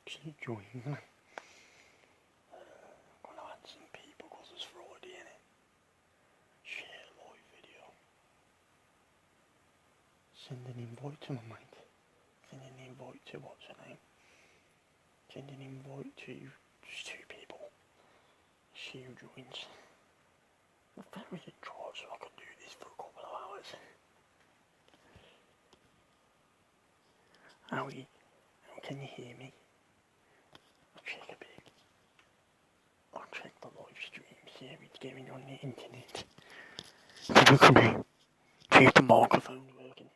actually join them. I'm gonna add some people because it's Friday, innit? Share live video. Send an invite to my mate. Send an invite to what's her name? Send an invite to just 2 people. See who joins. I very try so I could do this for a couple of hours. How can you hear me? I'll check a bit. I'll check the live stream, see how it's going on the internet. See if the microphone's working.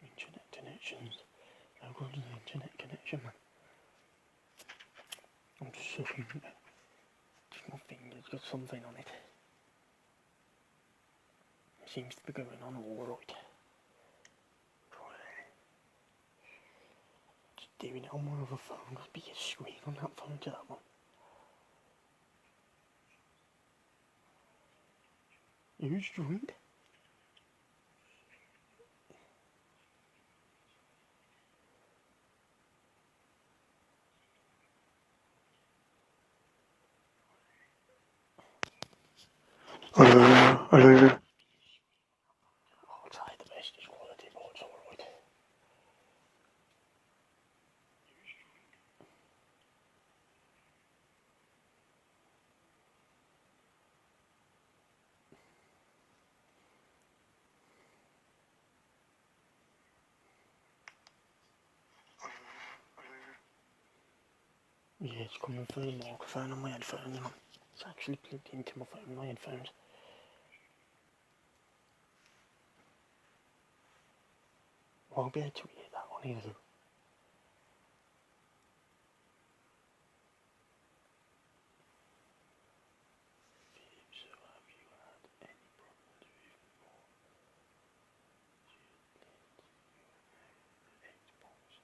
Internet connections. How good is the internet connection, man? I'm just sucking it. Just my finger's got something on it. It seems to be going on alright. Just doing it on my other phone. There's a bigger screen on that phone to that one. Who's joined? Hello. I'll try the best quality, but it's alright. Yeah, it's coming through the microphone on my headphones, man. It's actually plugged into my phone, my headphones. I won't be able to hear that one either. So have you had any problems with your Xbox,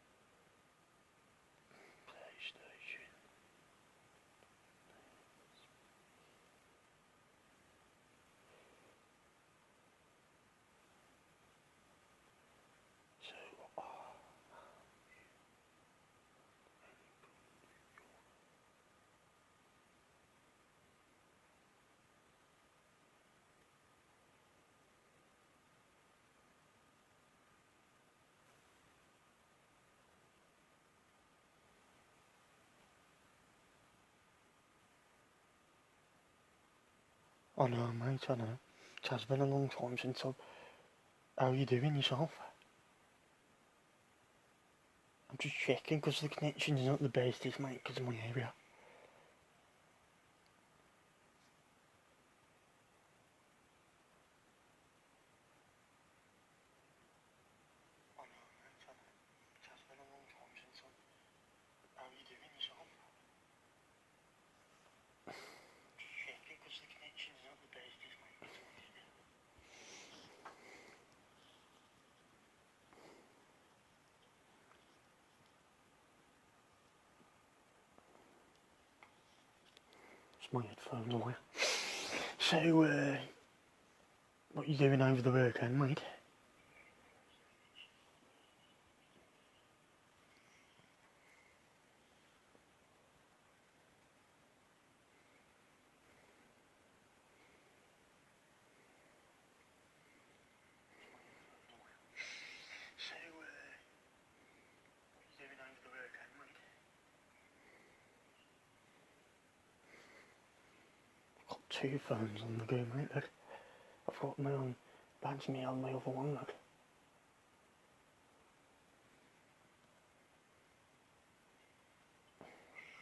PlayStation? So, I know, mate, I know. It has been a long time since I've... How are you doing yourself? I'm just checking because the connection's not the bestest, mate, because of my area. I know, mate, I know. It has been a long time since I've... How are you doing yourself? Just checking because the connection's not the bestest, mate, because of my area. It's my headphones away. So, what are you doing over the weekend, mate? So, what are you doing over the weekend, mate? I've got 2 phones on the go, mate, look. I've got my own, that's me on my other one, look.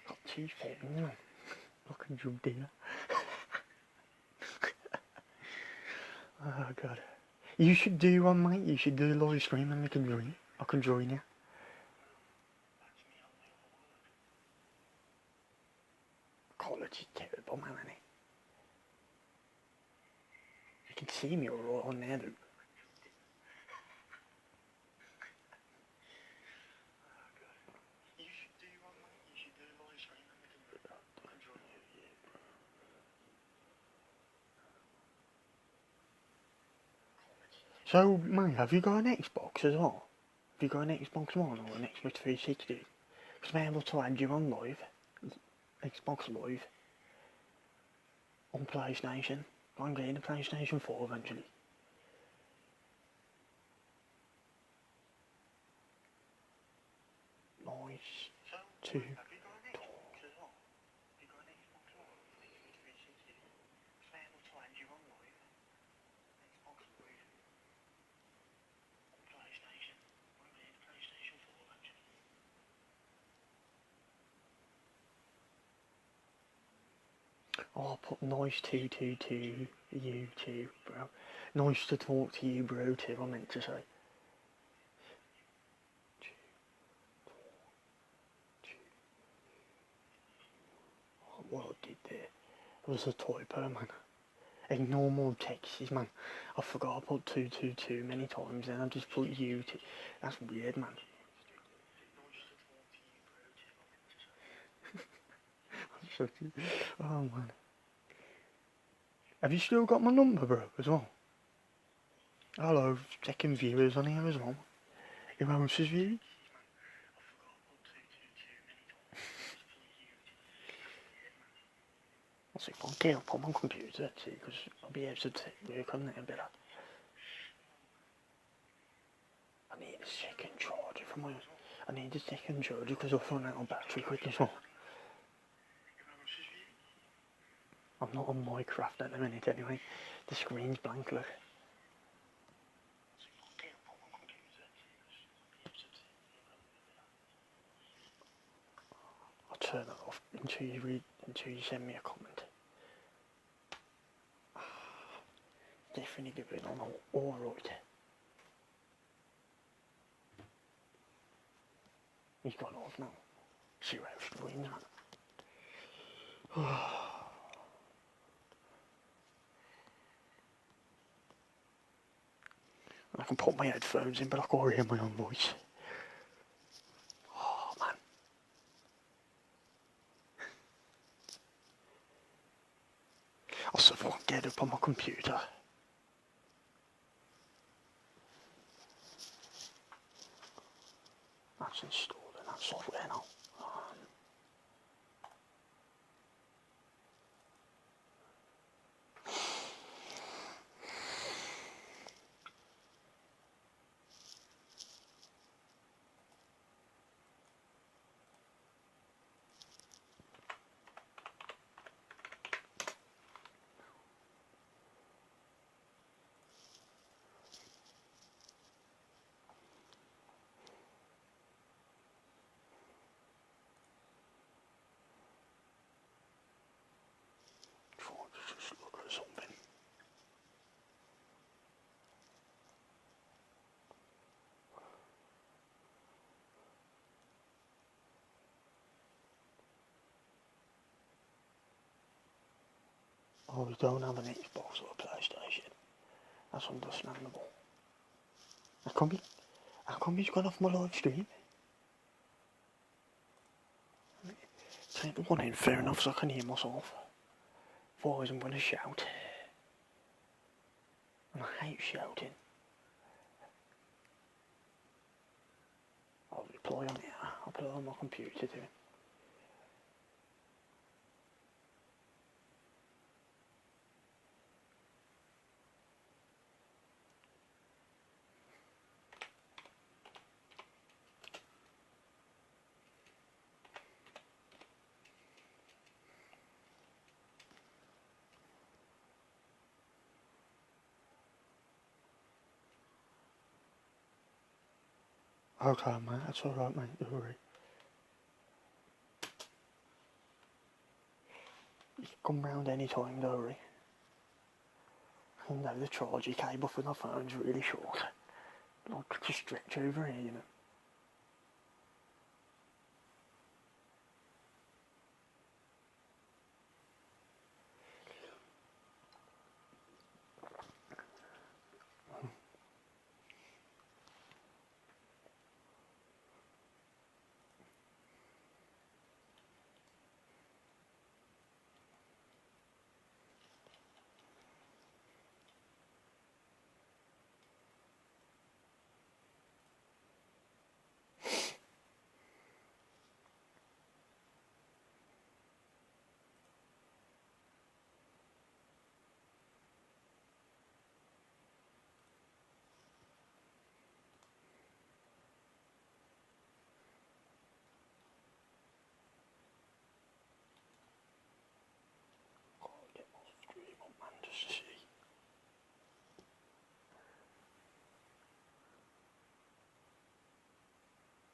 I've got 2 phones on. Look and jump here. Oh god. You should do one, mate. You should do a live stream and we can join you. I can join you. Quality's terrible, man, isn't it? You can see me all on there, though. You should do one, mate. You should do a live stream So, mate, have you got an Xbox as well? Have you got an Xbox One or an Xbox 360? Because I'm able to add you on live, Xbox Live, on PlayStation. I'm getting a PlayStation 4 eventually. Nice. Two. Oh, I'll put nice 222 you too, bro. Nice to talk to you, bro, too, I meant to say. What I did there was a typo, man. Ignore more texts, man. I forgot I put 222 many times, then I just put you two. That's weird, man. Oh, man. Have you still got my number, bro, as well? Hello, second viewers on here as well. Who else is viewing? I'll see if I can get up on my computer, see, because I'll be able to work on it a bit. I need a second charger for my... I need a second charger because I've run out of battery quick as well. I'm not on Minecraft at the minute anyway. The screen's blank, look. I'll turn it off until you send me a comment. Definitely doing on alright. He's gone off now. See where it's going, man. I can put my headphones in, but I can't hear my own voice. Oh, man. I'll see if I can get up on my computer. That's installed in that software now. Trying to just look at something. Oh, we don't have an Xbox or a PlayStation. That's understandable. How come he's gone off my live stream? Take the one in, fair enough, so I can hear myself. Otherwise I'm going to shout. And I hate shouting. I'll reply on here. I'll put it on my computer too. Okay, mate, that's alright, mate, don't worry. You can come round any time, don't worry. I know the charger cable for the phone's really short. Like, just stretch over here, you know.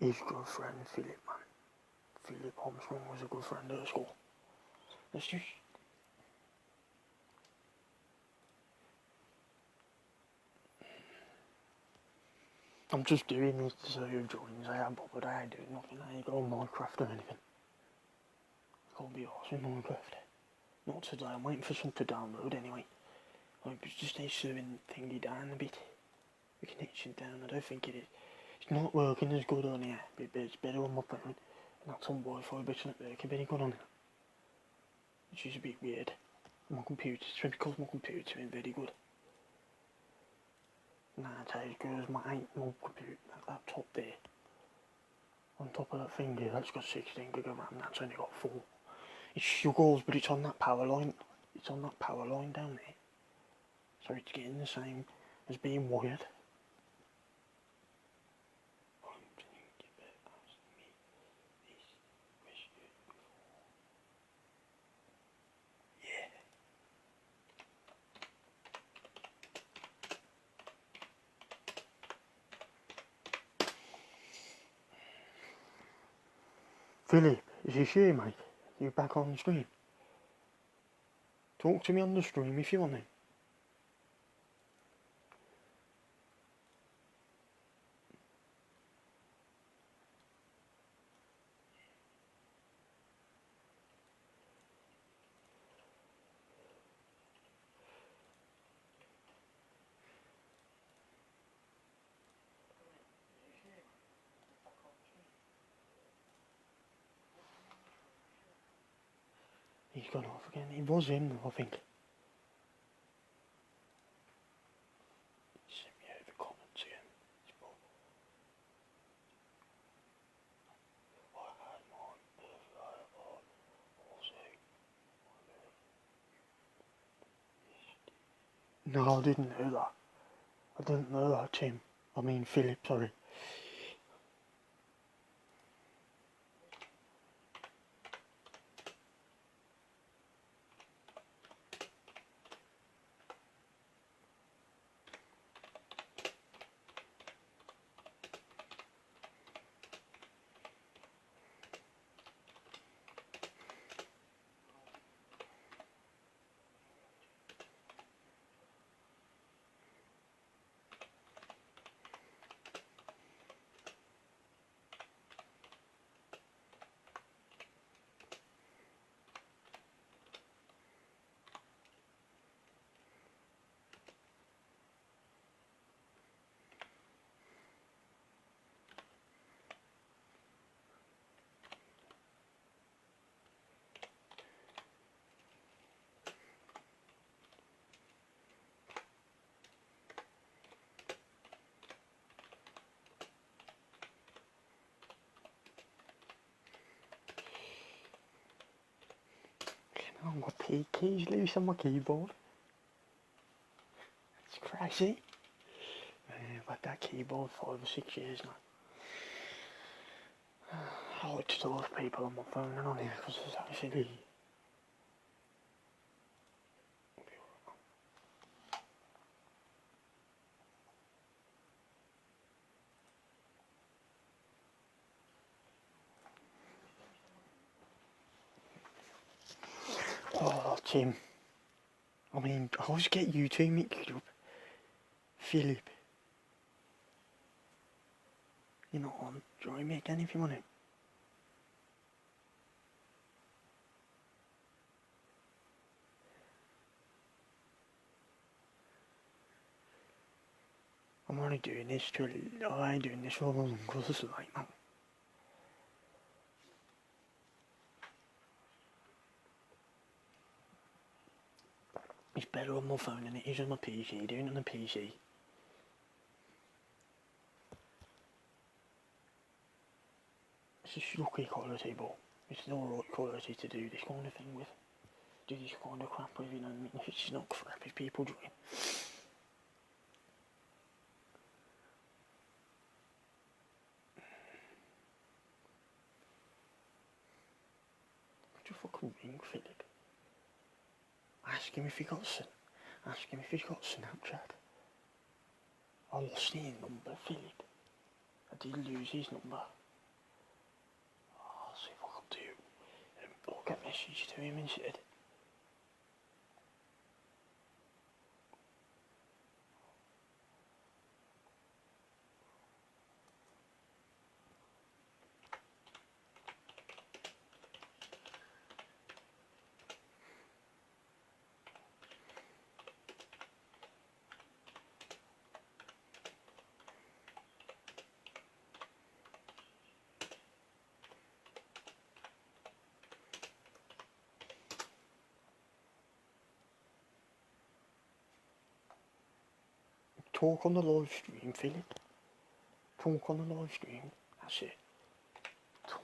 his good friend Philip, man. Philip Armstrong was a good friend at school. Let's just... I'm just doing this to show you joins. I ain't bothered, I ain't doing nothing. I ain't got on Minecraft or anything. I can't be arsed with Minecraft. Not today, I'm waiting for something to download anyway. I just need slowing thingy down a bit. The connection down, I don't think it is. It's not working as good on here, but it's better on my phone. And that's on Wi-Fi, but it's not working very good on it. Which is a bit weird. My computer, it's because my computer isn't very good. Nah, it's as good as my computer, that laptop there. On top of that thing here, that's got 16 gig of RAM, that's only got 4. It struggles, but it's on that power line. It's on that power line down there. So it's getting the same as being wired. Philip, is this you, mate? You back on the stream? Talk to me on the stream if you want to. He's gone off again. It was him, I think. He sent me over comments again. No, I didn't know that. I didn't know that, Tim. I mean, Philip, sorry. Oh, my P key's loose on my keyboard. It's crazy. I've had that keyboard 5 or 6 years now. I like to talk to people on my phone and on here because it's actually... Oh, Tim. I mean, I always get you two mixed up. Philip. You're not on. Join me again if you want to. I'm only doing this to... I ain't doing this for long because it's like, man. It's better on my phone than it is on my PC. Doing it on the PC. It's just lucky quality, but it's not right quality to do this kind of thing with. Do this kind of crap with, you know what I mean? If it's just not crap, if people join. What the fucking ring, Philip? Ask him if he got Snapchat. I lost his number, Philip. I did lose his number. I'll do, I'll get a message to him instead. Talk on the live stream, Philip. Talk on the live stream. That's it. Talk.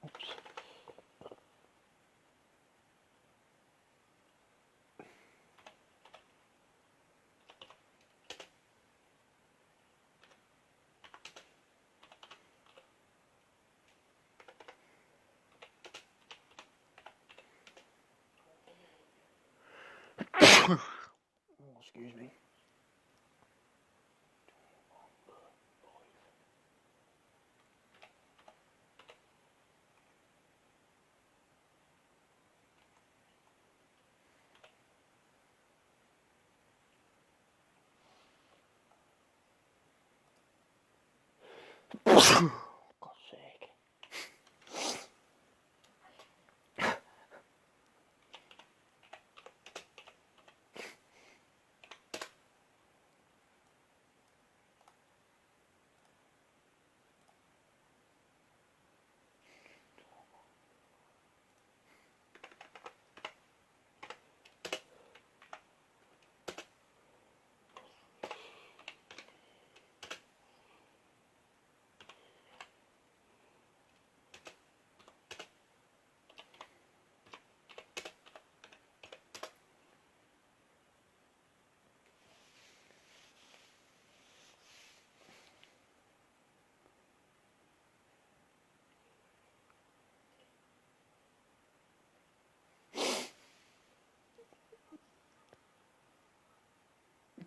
Oops. Oh, excuse me. God's sake.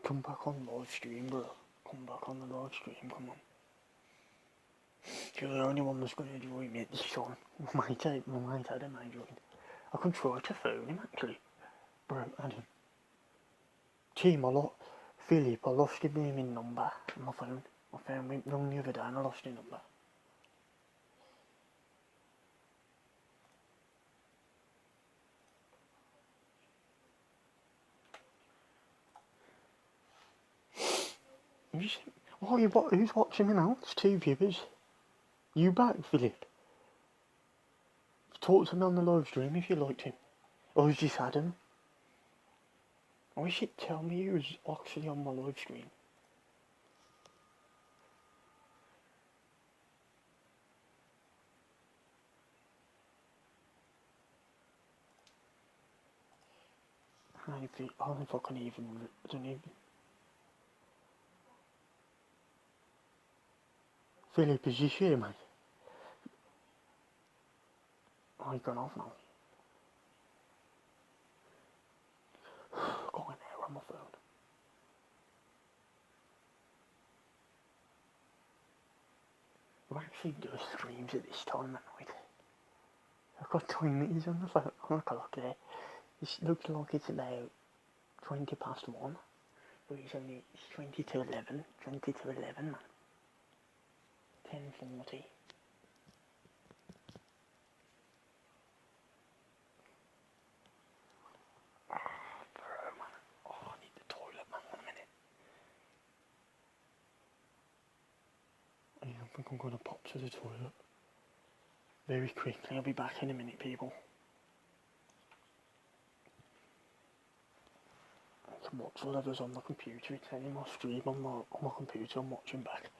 Come back on live stream, bro. Come back on the live stream, come on. You're the only one that's going to join me at this time. We might have him join. I can try to phone him, actually. Bro, Adam. Team, Philip, I lost your name and number on my phone. My phone went wrong the other day and I lost your number. Who's watching me now? It's 2 viewers. You back, Philip? Talk to me on the live stream if you liked him. Or is this Adam? I wish he'd tell me he was actually on my live stream. I don't know if I can even, I don't even. Philip, is this here, mate? Oh, he's gone off now. Got an error on my phone. We actually do streams at this time at night. I've got time meters on the phone, on the clock there. It looks like it's about 20 past 1. But it's 20 to 11. 20 to 11, man. 10:40. Bro, man. Oh, I need the toilet, man. 1 minute. I think I'm gonna pop to the toilet. Very quickly. I'll be back in a minute, people. I can watch whatever's on the computer. It's any more stream on my computer. I'm watching back.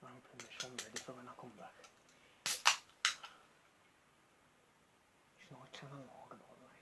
I'm open this one ready for when I come back. It's not a channel log, by the way.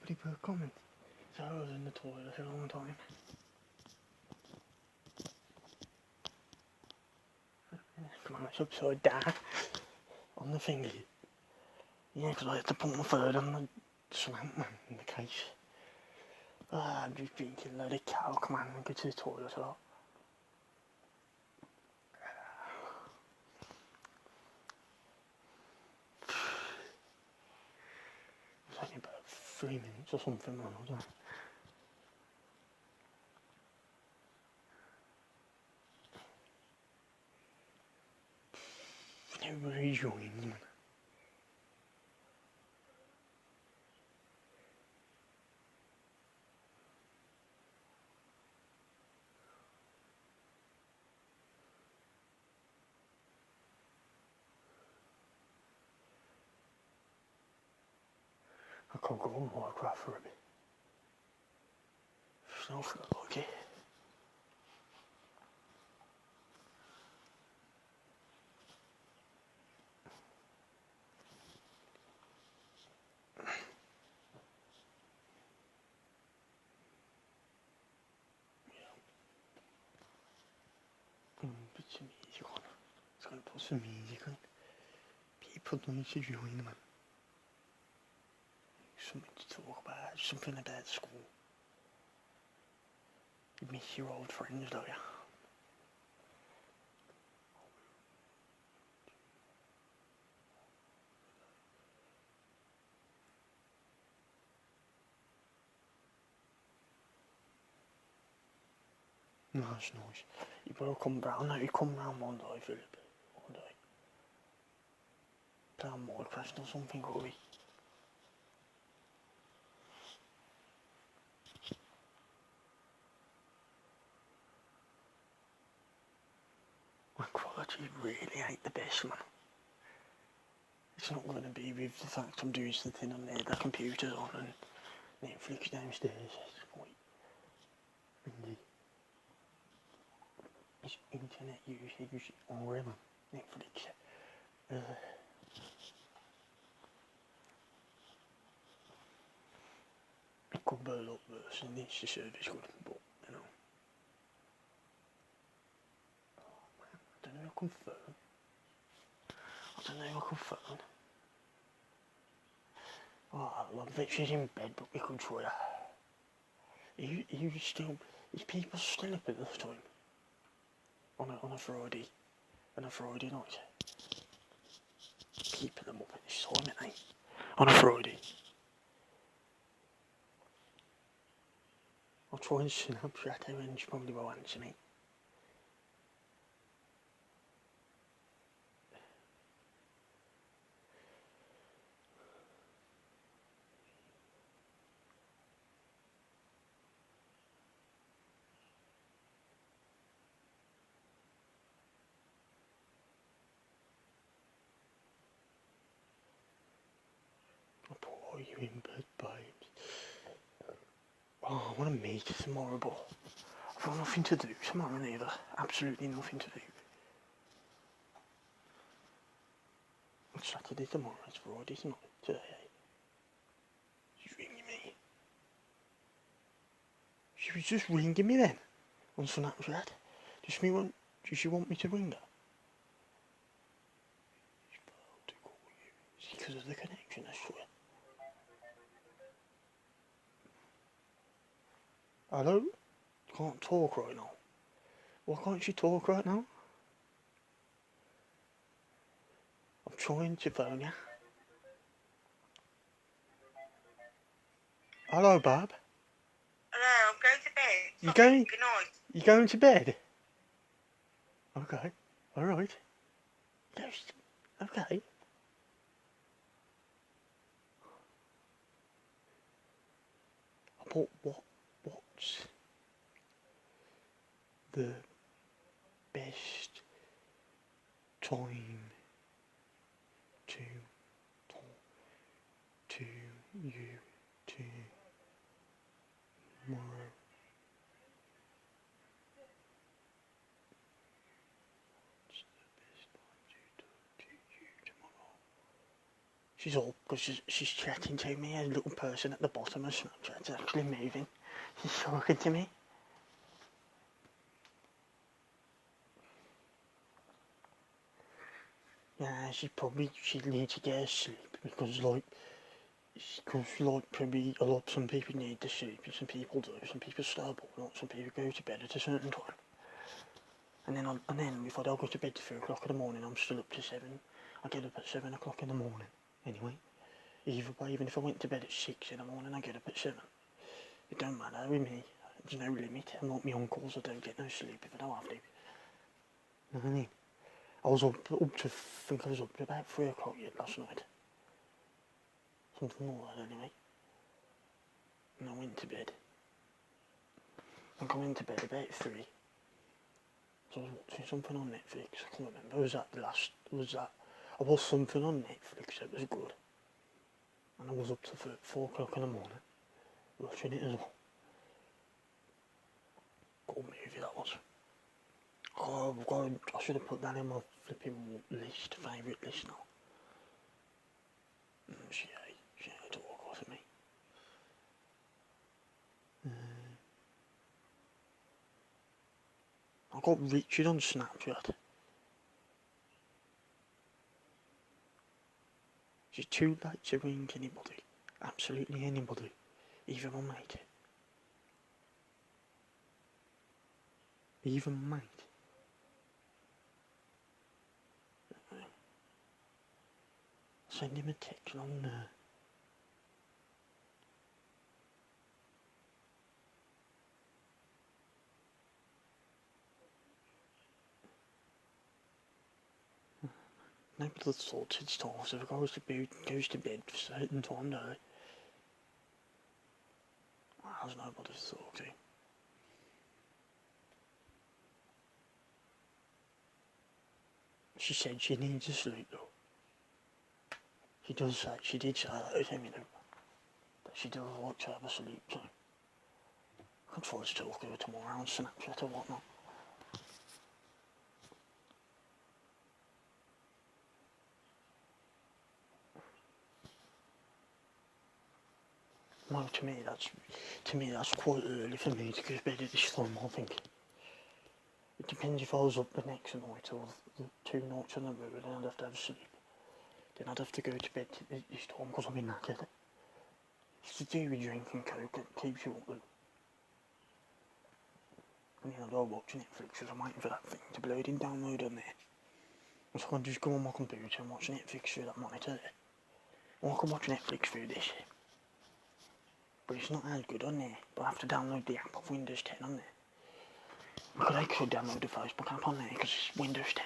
nobody put a comment. So I was in the toilet for a long time. Come on, it's upside down on the thingy. Yeah, because I had to put my third on the slant man in the case. I'm just drinking a load of cow. Come on, go to the toilet a lot. It's only about 3 minutes or something, man. I don't know. Everybody's joined, man. I could go on Minecraft for a bit. It's not feel like it. Put some music on. It's gonna put some music on. People need to join, man. Something to talk about, something about school. You miss your old friends, don't you? No, it's nice. You better come round. No, you come round one day, Philip. One day. Play on Minecraft or something, will we? My quality really ain't the best, man. It's not going to be with the fact I'm doing something on there, the computer's on and Netflix downstairs. It's quite windy. It's internet usage on wherever. Netflix. It could be a lot worse and it's the service good, but you know. Oh man, I don't know how confirm. I don't know how confirm. Oh, I love that she's in bed, but we could try her. Is people still up at this time? On a Friday? On a Friday night? Keeping them up at this time, ain't they? On a Friday. I'll try and Snapchat her and she probably won't answer me. Are you in bed, babes? Oh, I want to meet her tomorrow, but I've got nothing to do tomorrow either. Absolutely nothing to do. It's Saturday tomorrow, it's Friday tonight, today. She's ringing me. She was just ringing me then, on Snapchat. Does she want me to ring her? She's about to call you. It's because of the connection, I swear. Hello? Can't talk right now. Why can't she talk right now? I'm trying to phone you. Hello, Bob. Hello, I'm going to bed. You going? Good night. You going to bed? Okay. Alright. Yes. Okay. But what's the best time to talk to you tomorrow? What's the best time to talk to you tomorrow? She's up because she's chatting to me. A little person at the bottom of Snapchat's actually moving. She's talking to me. Yeah, she needs to get her sleep because probably some people need to sleep and some people do. Some people stay up all night, some people go to bed at a certain time. And then if I don't go to bed at 3 o'clock in the morning, I'm still up to 7. I get up at 7 o'clock in the morning. Anyway, either way, even if I went to bed at 6 in the morning, I get up at 7. It don't matter with me. There's no limit. I'm like my uncles, I don't get no sleep if I don't have to. You know what I mean? I was up to, I think I was up to about 3 o'clock yet last night. Something like that anyway. And I went to bed. I think I went to bed about 3. So I was watching something on Netflix. I can't remember. I was something on Netflix that was good. And I was up to 4 o'clock in the morning watching it as well. Good movie that was. Oh, I should have put that in my flipping list, favourite list now. She ate to walk off of me. I got Richard on Snapchat. She's too late to ring anybody. Absolutely anybody. Even my mate. Even mate. Send him a text on there. Nobody thought it's time, so if it goes to bed for a certain time, don't they? How's nobody's thought to? She said she needs to sleep though. She did say that to me though. That she does like to have a sleep, so I can try to talk to her tomorrow on Snapchat or whatnot. Well, to me that's quite early for me to go to bed at this time, I think. It depends if I was up the next night or the 2 nights in a row, then I'd have to have sleep. Then I'd have to go to bed at this time because I'm in knackered. It's to do with drinking coke that keeps you up though. And then I go watch Netflix because I'm waiting for that thing to bloody download on there. And so I can just go on my computer and watch Netflix through that monitor there. Or I can watch Netflix through this. But it's not as good on there. But I have to download the app of Windows 10 on there. Because I could download the Facebook app on there because it's Windows 10.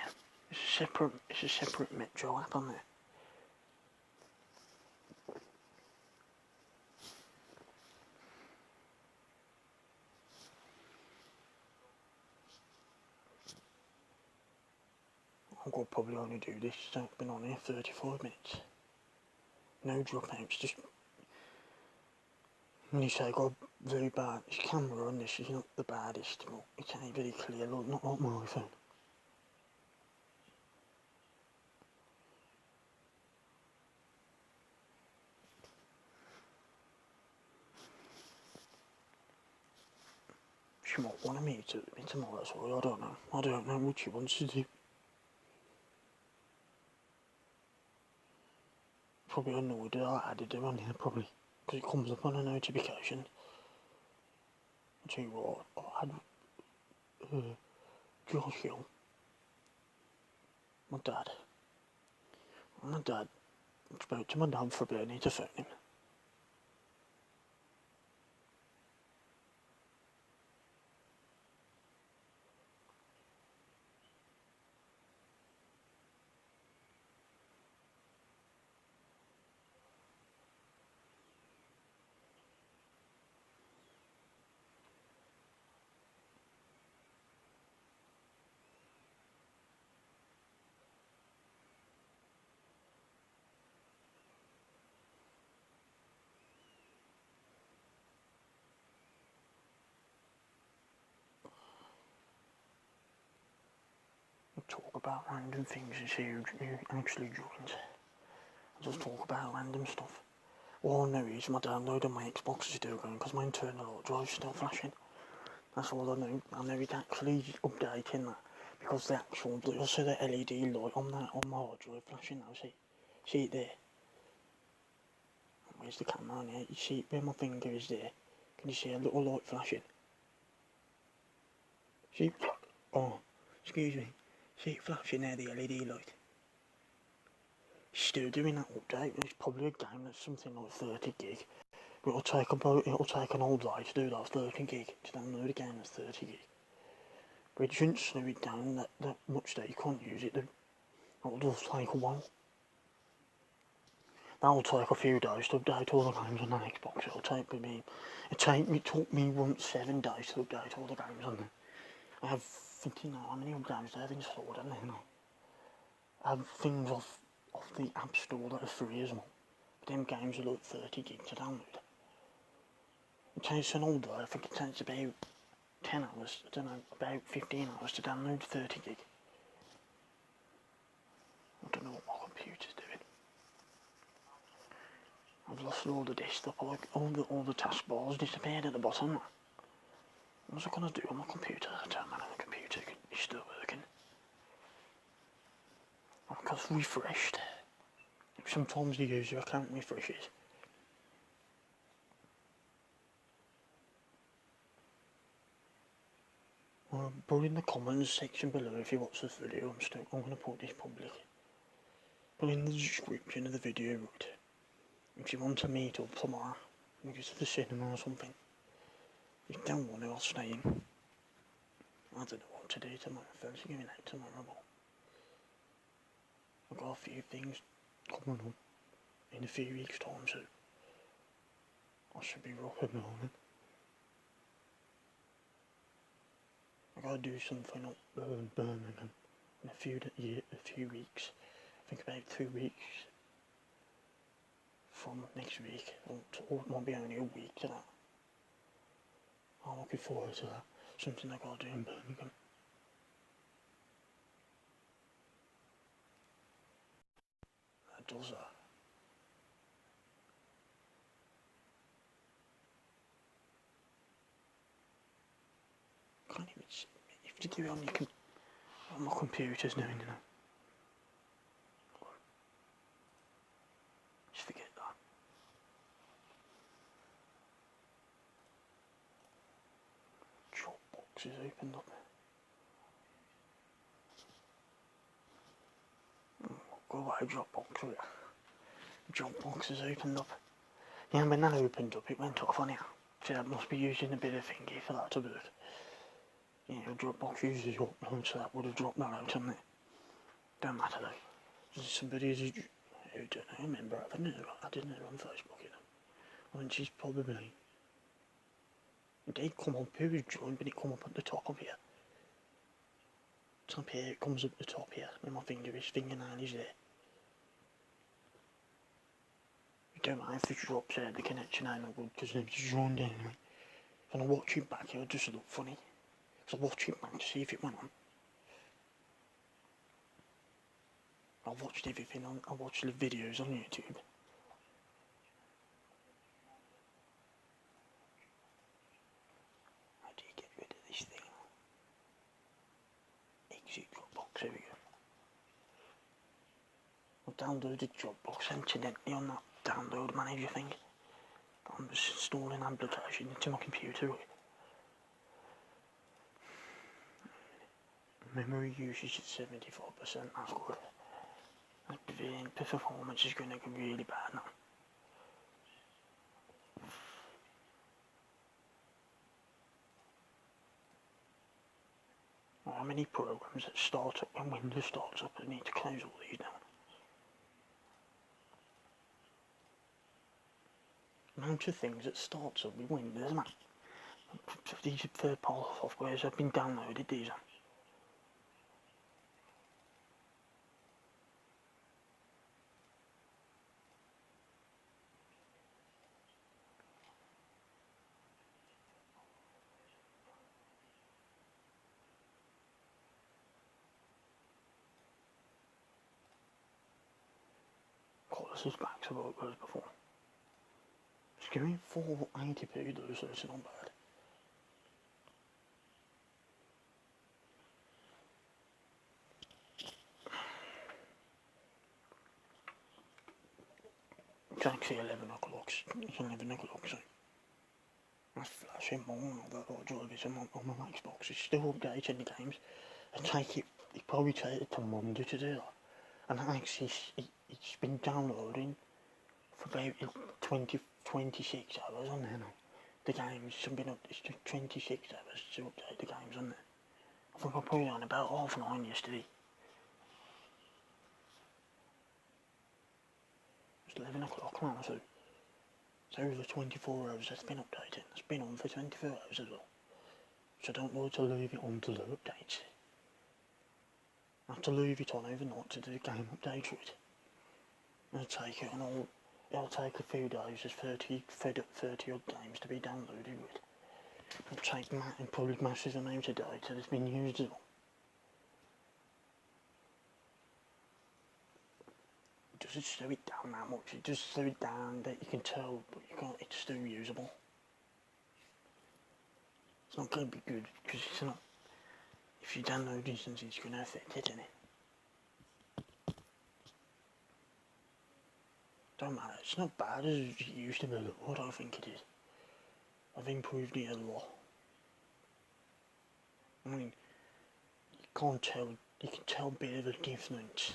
It's a separate Metro app on there. I'll probably only do this, so I've been on here 35 minutes. No dropouts, just... When you say I got very bad, this camera on this is not the baddest, but it's ain't very clear, not like my iPhone. She might want me tomorrow, so I don't know. I don't know what she wants to do. Probably annoyed that I added her on here, probably. Because it comes up on a notification. I'll tell you what, I had Josh Hill, my dad. My dad spoke to my dad for a bit, I need to phone him. Talk about random things and see who actually joins. I just talk about random stuff. All I know is my download on my Xbox is still going because my internal hard drive's still flashing. That's all I know. I know it's actually updating that because the actual, also the LED light on that on my hard drive flashing now. See it there. Where's the camera on here? You see where my finger is there? Can you see a little light flashing? See? Oh, excuse me. See it flashing there, the LED light? Still doing that update. It's probably a game that's something like 30 gig. But it'll take an old day to do that 30 gig. To download a game that's 30 gig. But it shouldn't slow it down that much that you can't use it. It'll just take a while. That'll take a few days to update all the games on the Xbox. It took me once 7 days to update all the games on there. I have, thinking now, how many games I have installed on there now? I have things off the App Store that are free as well. But them games are like 30 gig to download. It takes an old day, I think it takes about 10 hours, I don't know, about 15 hours to download 30 gig. I don't know what my computer's doing. I've lost all the desktop, all the taskbars disappeared at the bottom. What's I gonna do on my computer? I don't know, the computer is still working. I've refreshed. Sometimes the user account refreshes. Put in the comments section below if you watch this video. I'm gonna put this public. Put in the description of the video route. If you want to meet up tomorrow, we go to the cinema or something. If you don't want to, I'll stay in. I don't know what to do tomorrow. I'm fancy going out tomorrow, but I've got a few things coming up in a few weeks' time, so I should be rock and rolling. I gotta do something up in Birmingham in a few weeks. I think about 2 weeks from next week, or it might be only a week to that. I'm looking forward to that. Something I gotta do in Birmingham. That does that. Can't even see. If you do it on my computer's doing, you know. Just forget that. Dropbox is opened up. Go away, Dropbox. Dropbox is opened up. Yeah, when that opened up, it went off on here. So that must be using a bit of thingy for that to work. Yeah, Dropbox uses your upload, so that would have dropped that out on there. Don't matter though. Somebody who don't remember, I didn't know on Facebook, you know. I mean, she's probably. It did come up, who was joined, but it come up at the top of here. Top here, it comes up the top here, where my fingernail is there. It don't matter if it drops out, the connection ain't no good, because it's joined anyway. When I watch it back, it'll just look funny. So I watch it back to see if it went on. I watched everything I watched the videos on YouTube. How do you get rid of this thing? Exit Dropbox, there we go. I downloaded Dropbox incidentally on that download manager thing. I'm just installing application into my computer. Memory usage is 74%, that's good. The performance is going to be really bad now. How many programs that start up when Windows starts up, I need to close all these down. The amount of things that starts up with Windows, man. These third-party softwares have been downloaded, these are. is back to what it was before. Just give me 480p though, so it's not bad. It's actually 11 o'clock. It's 11 o'clock, so that's flashing more now that I drive it on my Xbox. It's still updating the games. It probably take it till Monday to do that. And actually, it's been downloading for about 26 hours on there now. The games have been up, it's just 26 hours to update the games on there. I think I put it on about 9:30 yesterday. It's 11 o'clock now, so it's over 24 hours it's been updating. It's been on for 24 hours as well. So don't worry to leave it on to the updates. I have to leave it on overnight to do the game updates with it. It'll take a few days, there's 30 odd games to be downloaded with. It'll take probably massive amounts of data that's been used as well. It doesn't slow it down that much, it just slows it down that you can tell, but it's still usable. It's not going to be good, because it's not, if you download instances, it's going to affect it, isn't it? Don't matter, it's not bad as it used to be, I don't think it is. I've improved it a lot. I mean, you can tell a bit of a difference.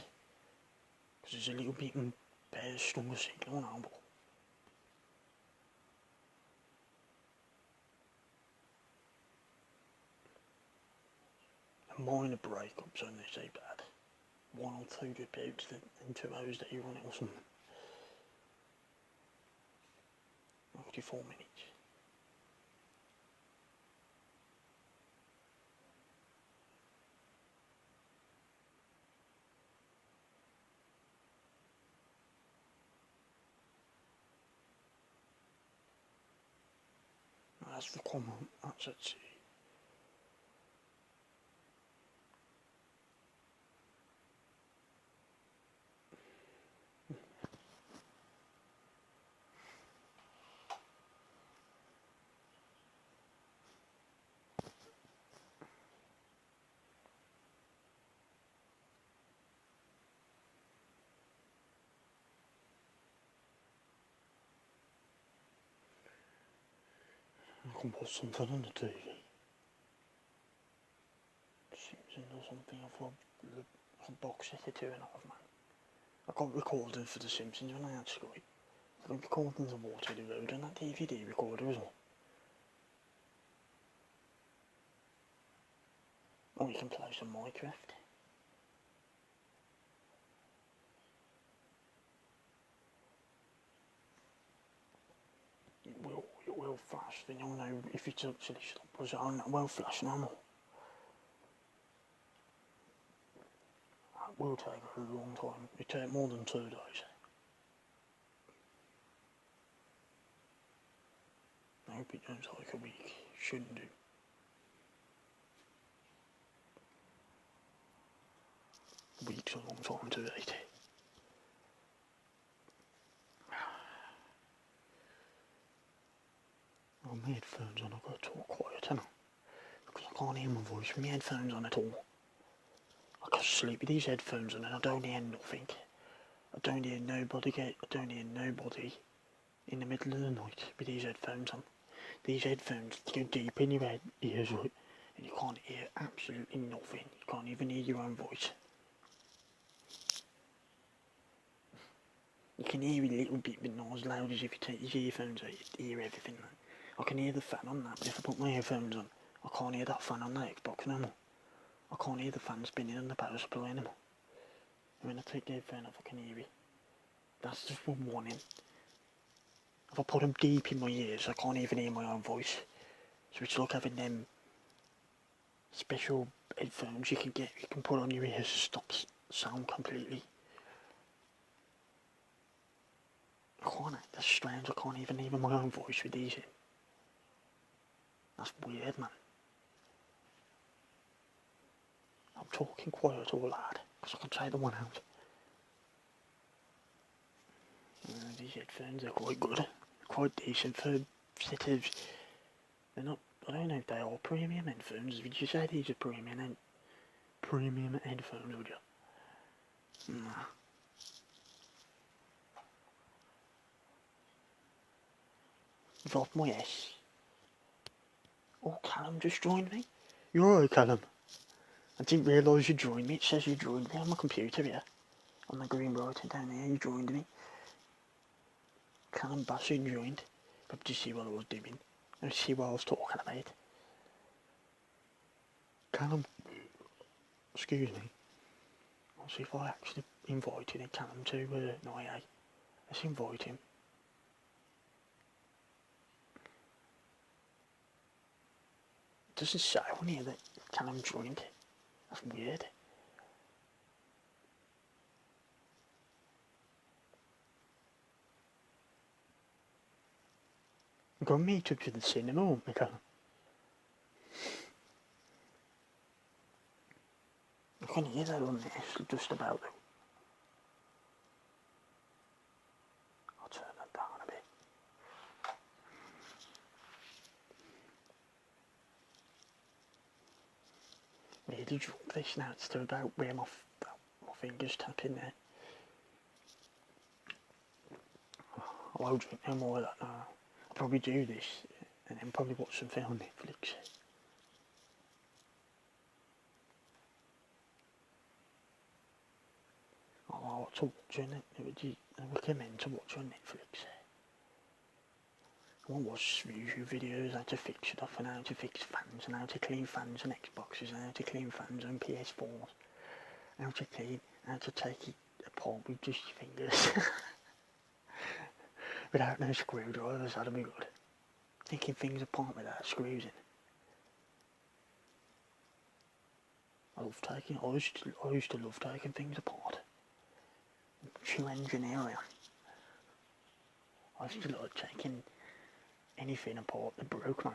Because there's a little bit better, stronger signal now, but minor breakups on this ain't bad. 1 or 2 repeats in 2 hours that you run it or something. 44 minutes. That's the comment, that's it. I can put something on the TV. Simpsons or something, I've got a box set of 2.5 man. I got recording for The Simpsons when I had Sky. I got recordings of Water the Road and that DVD recorder as well. Or you can play some Minecraft. It will flash, then you'll know if it's actually stopped us on. It will flash normal. It will take a long time. It take more than 2 days. I hope it don't take a week. Shouldn't do. A week's a long time to eat. I've got my headphones on, I've got to talk quiet, haven't I? Because I can't hear my voice with my headphones on at all. I can sleep with these headphones on and I don't hear nothing. I don't hear nobody in the middle of the night with these headphones on. These headphones go deep in your ears, right? And you can't hear absolutely nothing. You can't even hear your own voice. You can hear a little bit, but not as loud as if you take your earphones out, you hear everything. I can hear the fan on that, but if I put my earphones on, I can't hear that fan on the Xbox no more. I can't hear the fan spinning and the power supply anymore. And when I take the headphone off, I can hear it. That's just one warning. If I put them deep in my ears, I can't even hear my own voice. So it's like having them special headphones you can put on your ears to stop sound completely. That's strange, I can't even hear my own voice with these in. That's weird, man. I'm talking quiet or loud, because I can take the one out. These headphones are quite good, quite decent for set of. They're not. I don't know if they are premium headphones. Would you say these are premium headphones? Would you? Nah. Drop my S. Oh, Callum just joined me. You're alright, Callum. I didn't realise you joined me. It says you joined me on my computer here. On the green writing down there, you joined me. Callum Basson joined. But to see what I was doing. And see what I was talking about. Callum, excuse me. I'll see if I actually invited Callum to Nia. Let's invite him. It doesn't say on here that Callum joined. That's weird. I'm going to meet up to the cinema, won't we, Callum? I can hear that on this, just about though. I'll turn that down a bit. Really drunk this now, it's still about where my fingers tap in there. I won't drink no more of that now. I'll probably do this and then probably watch some film on Netflix. I like to watch on it. I recommend to watch on Netflix. I want to watch YouTube videos, how to fix stuff and how to fix fans and how to clean fans on Xboxes and how to clean fans on PS4s. How to take it apart with just your fingers. Without no screwdrivers, that'd be good. Taking things apart without screws in. I used to love taking things apart. True engineering. I used to like taking anything apart that broke, man.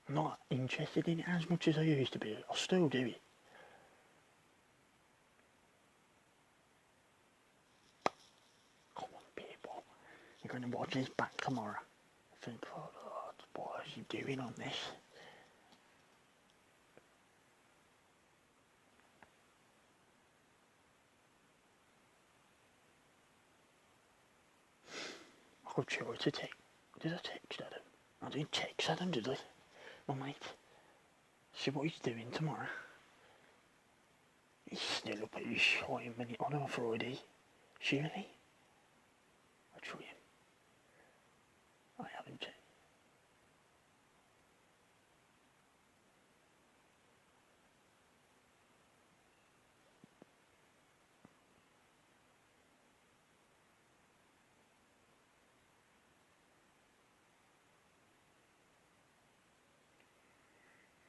I'm not interested in it as much as I used to be. I still do it. Come on, people. You're going to watch this back tomorrow. Think, oh, Lord, what is he doing on this? I could try to text. Did I text Adam? I didn't text Adam, did I? My mate. See what he's doing tomorrow. He's still up at his shy minute on a Friday. Surely? I'll try him. I haven't.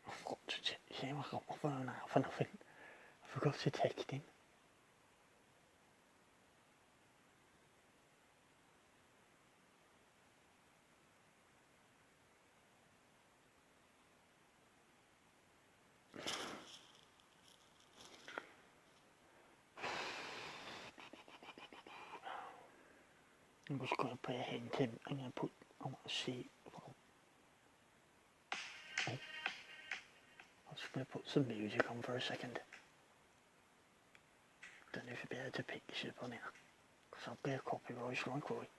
I forgot to text him. I got my phone out for nothing. I forgot to text him. I'm just going to put a hint in. I'm going to put. I want to see. Well, oh. I'm just going to put some music on for a second. Don't know if you'll be able to pick this up on it. Because I'll be a copyright strike, right?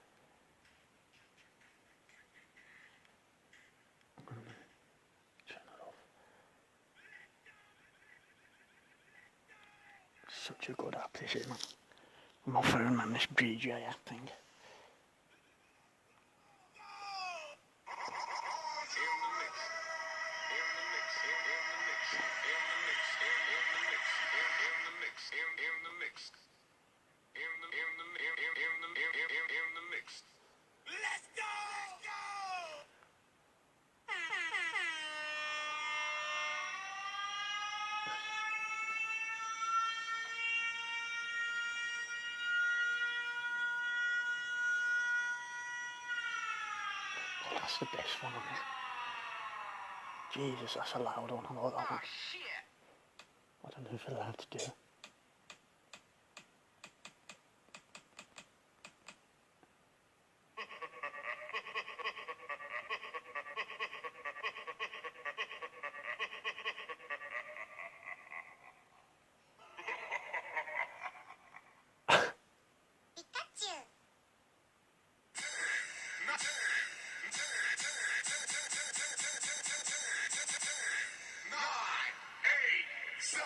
I'm going to turn that off. Such a good app, this is, man. My phone, man, this BJ app thing. Oh, that's the best one on it. Jesus, that's a loud one. I like that one. I don't know if I'm allowed to do it.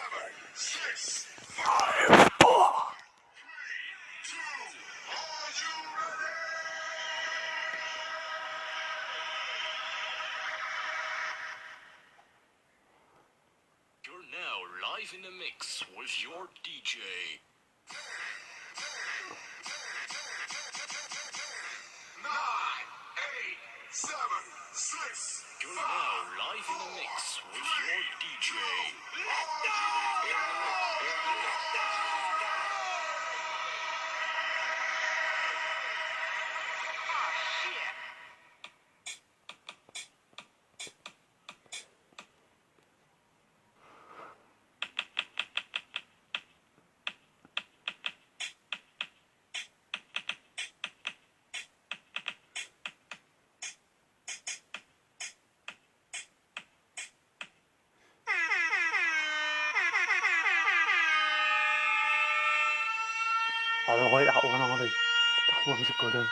5, 4. You're now live in the mix with your DJ. 9, 8, 7, 6. You're now live in the mix with your DJ. I like that one, Ollie. That one's a good one.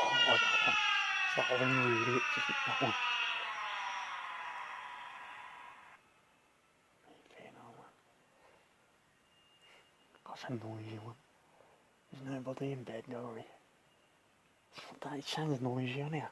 I like that one. That one really itches me, that one. That's a noisy one. There's nobody in bed, Dory. That sounds noisy on here.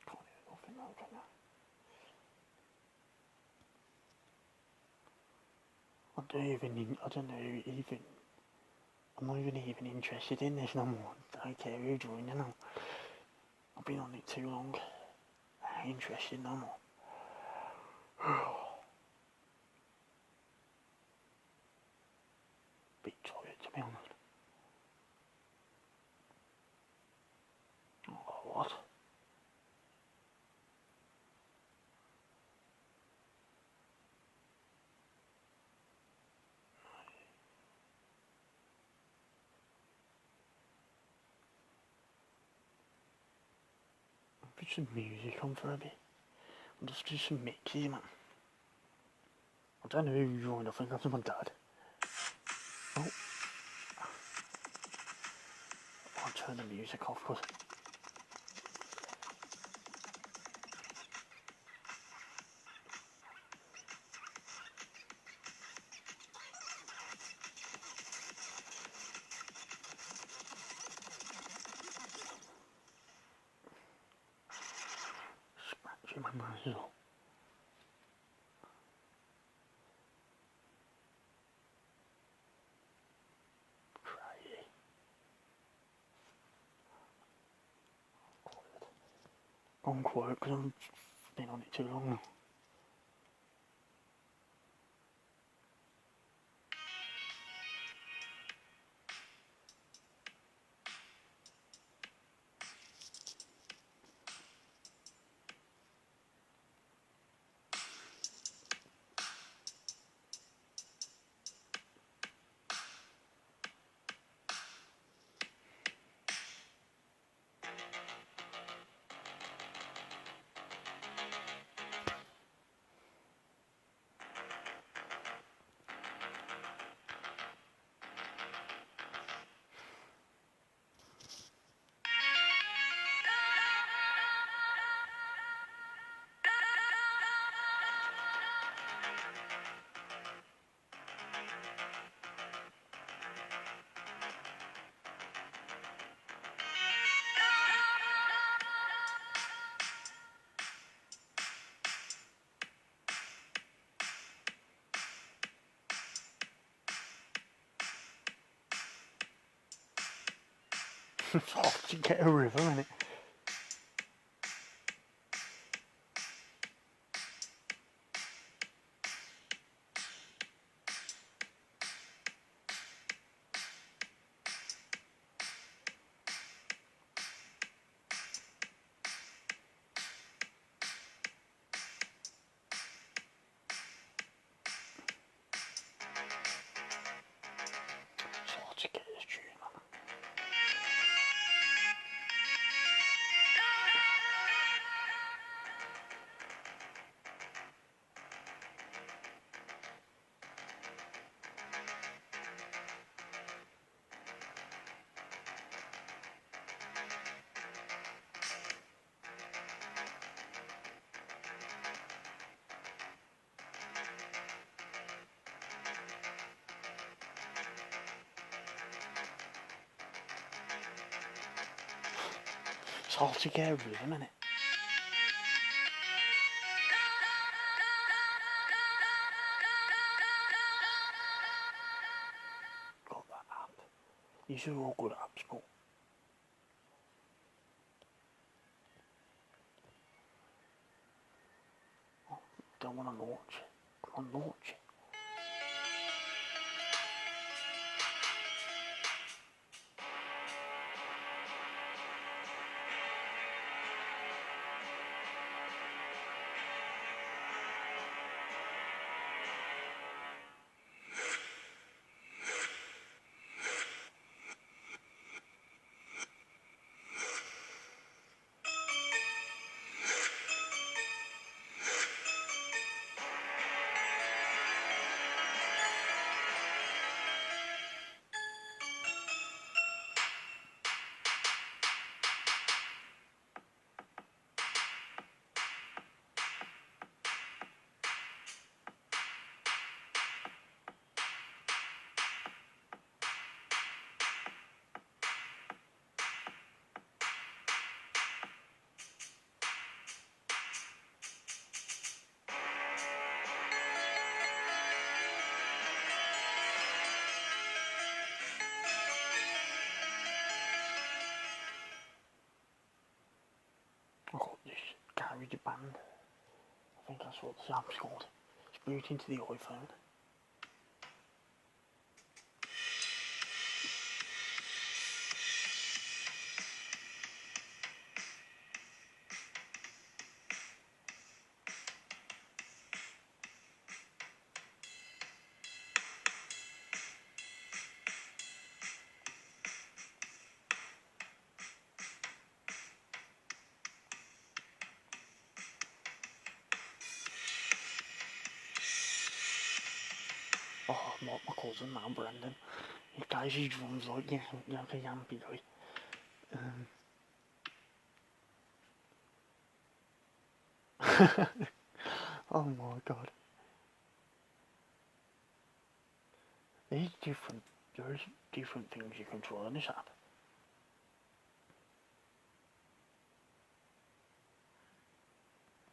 Can't hear nothing now, can I? I don't know even. I'm not even interested in this no more. I don't care who joined, you know. I've been on it too long. I ain't interested no more. Bit tired, to be honest. Oh, what? Put some music on for a bit. I'll just do some mixes, man. I don't know who joined, I think that's my dad. Oh. I'll turn the music off, cause scratching my nose as well. Crazy. Gone quiet because I've been on it too long now. It's hard to get a river, isn't it? It's hard to get this tune, man. It's hard to get a rhythm, isn't it? Got that app. These are all good apps, but don't want to launch it. Come on, launch it. I've got this Garage Band. I think that's what the app's called. It's built into the iPhone. Oh, my cousin now, Brendan. He plays his drums like, like a yampy guy. Oh my god. There's different things you can try on this app.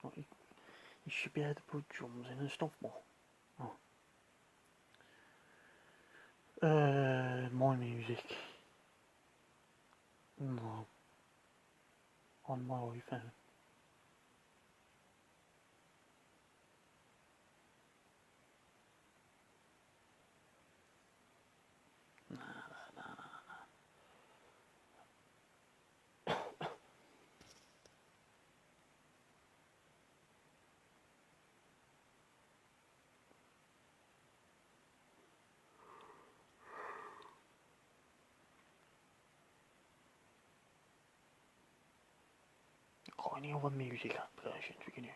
Like, you should be able to put drums in and stuff more. Oh. My music. No. On my iPhone. Got any other music applications we can use?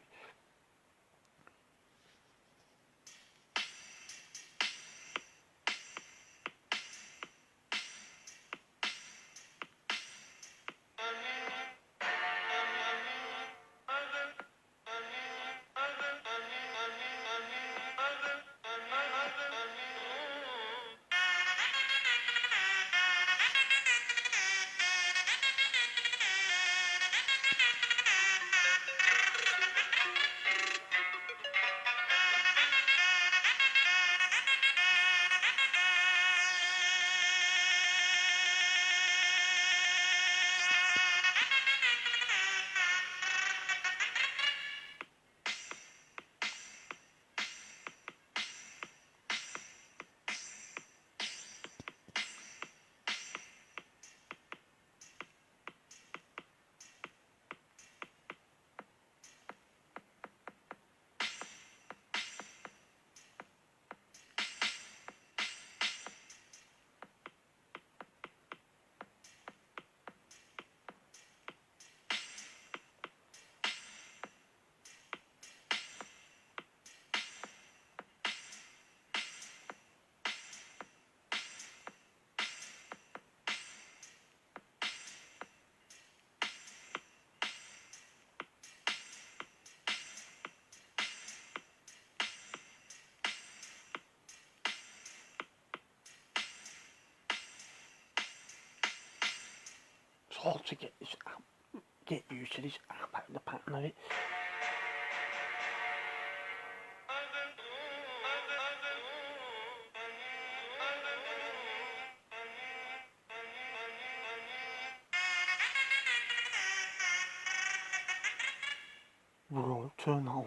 hard to get this app, get used to this app, the pattern of it. Right, turn that off.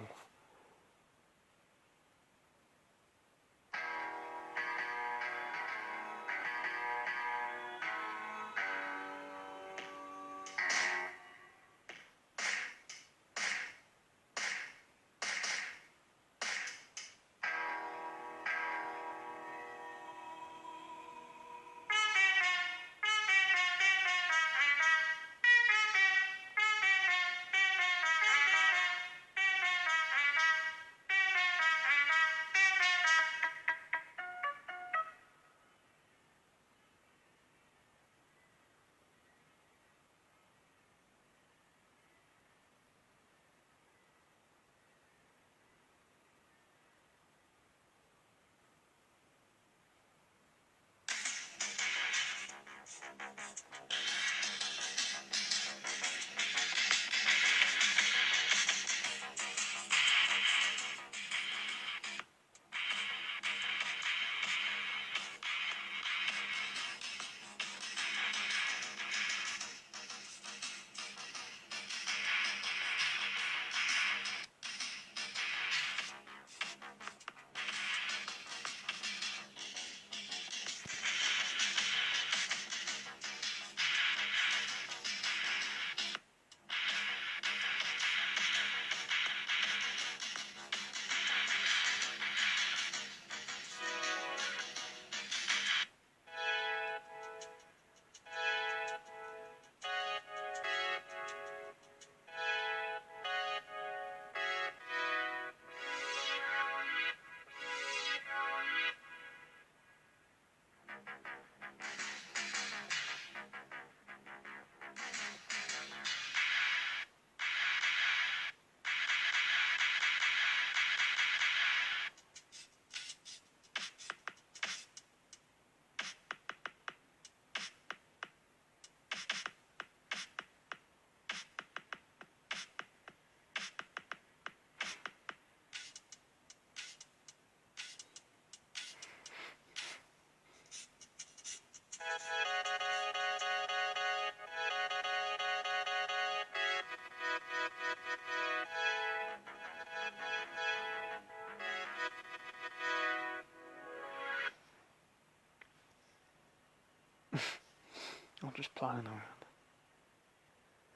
I'm just playing around.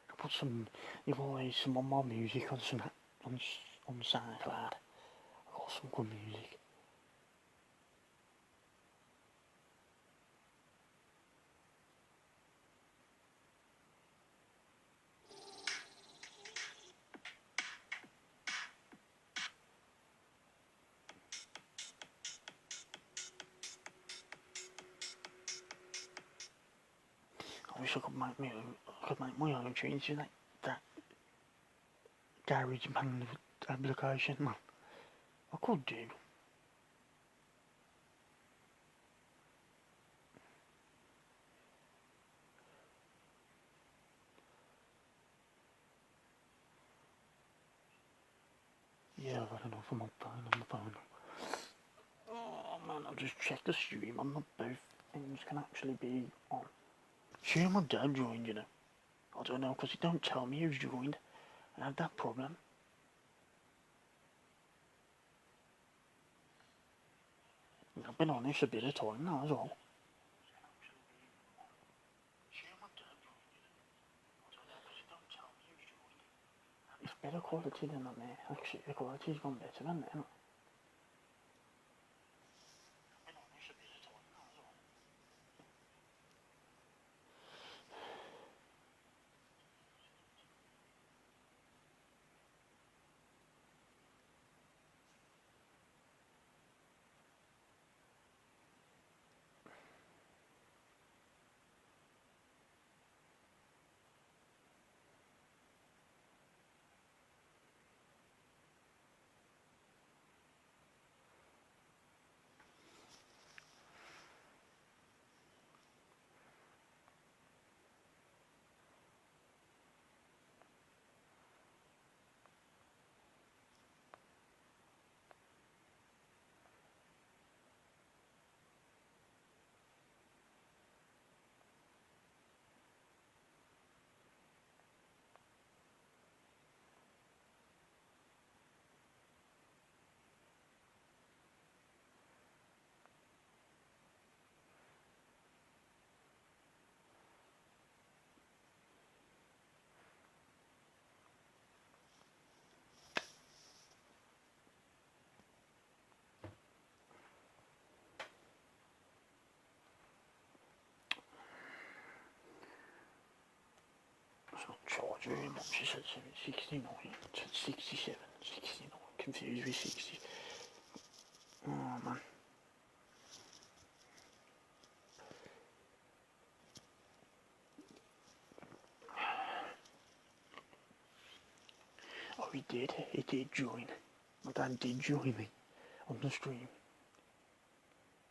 I put some, you've always some of my music on some, on SoundCloud. I got some good music. I wish I could make my own tunes in that garage band application, man. I could do. Yeah, I've had enough of my phone. Oh man, I'll just check the stream on the both things can actually be on. Sure, my dad joined, you know. I don't know, because he don't tell me who's joined. I have that problem. I've been on this a bit of time now as well. It's better quality than on there. Actually, the quality's gone better than there. dream what she said 69, 67, 69, confused with 60. Oh man. Oh, he did join. My dad did join me on the stream.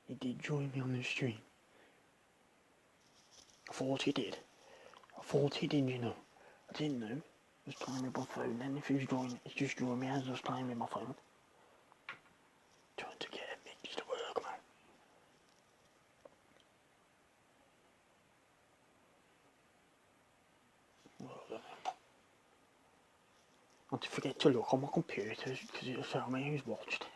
He did join me on the stream. I thought he did. I thought he did, you know. I didn't know. I was playing with my phone, then if he was joining, he just joined me as I was playing with my phone. Trying to get a mix to work, man. Well, not to forget to look on my computer because it'll tell me who's watched.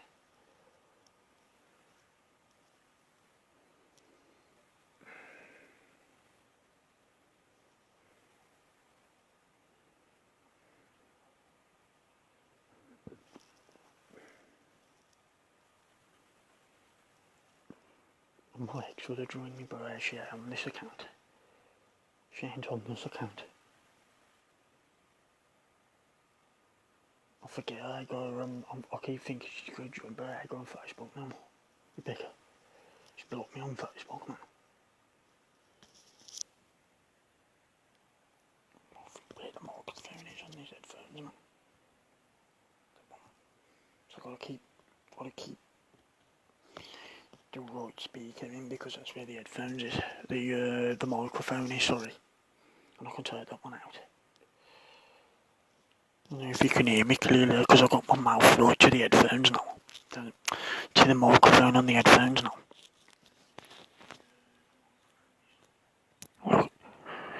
My ex would have joined me, but she ain't on this account. She ain't on this account. I forget I got her, I keep thinking she's going to join, but I go on Facebook now. Rebecca, she's blocked me on Facebook, man. I think where the microphone is on these headphones, man. So I gotta keep the right speaker in because that's where the headphones is. The microphone is, sorry. And I can take that one out. I don't know if you can hear me clearly because I've got my mouth right to the headphones now. To the microphone on the headphones now. Well,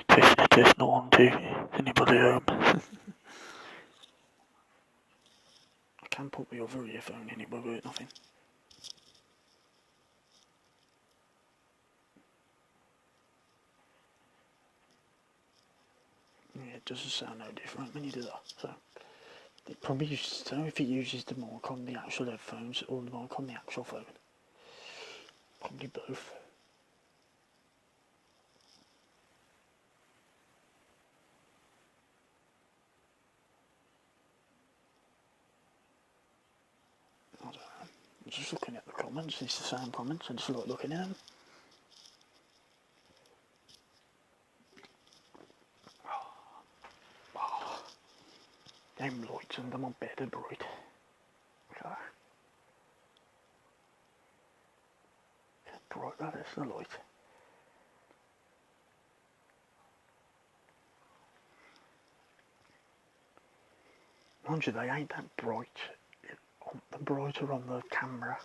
test, no one to anybody home. I can put the other earphone in it, but hurt nothing. Yeah, it doesn't sound no different when you do that. So it probably uses, I don't know if it uses the mic on the actual headphones or the mic on the actual phone. Probably both. I don't know. I'm just looking at the comments. It's the same comments. I just like looking at them. Them lights under my bed are bright. Okay. How bright that is, the light. Mind you, they ain't that bright. The brighter on the camera.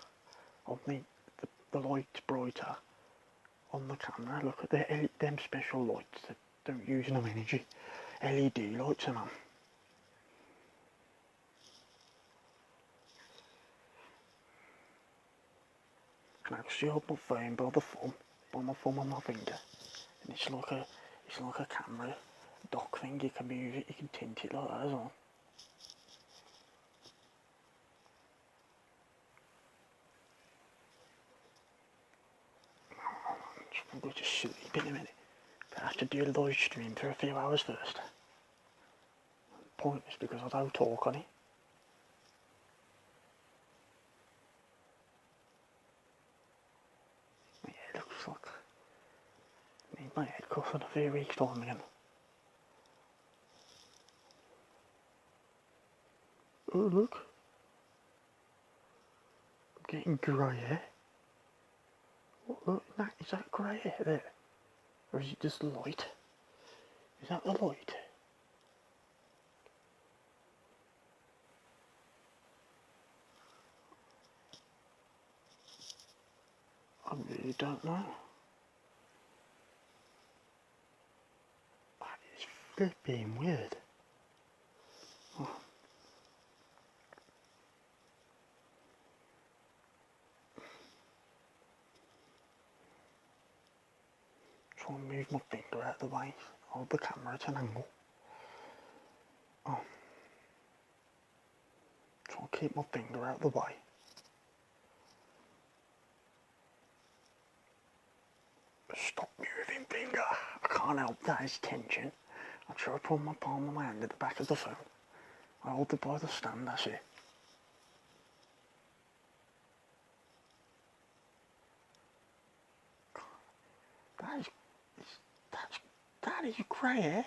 On the light's brighter on the camera. Look at them special lights that don't use no energy. LED lights, man. I can actually hold my phone by my thumb on my finger, and it's like a camera dock thing. You can move it, you can tint it like that as well. I'm going to sleep in a minute, but I have to do the live stream for a few hours first. Pointless because I don't talk on it. Yeah, it looks like I need my head cut in a few weeks' time again. Oh look, I'm getting grey hair. What, look, is that grey hair there? Or is it just the light? Is that the light? I really don't know. That is flipping weird. Oh. Try and move my finger out of the way. Hold the camera at an angle. Oh. Try and keep my finger out of the way. Stop moving finger. I can't help that, it's tension. I try to put my palm of my hand at the back of the phone. I hold it by the stand, that's it. That is grey hair.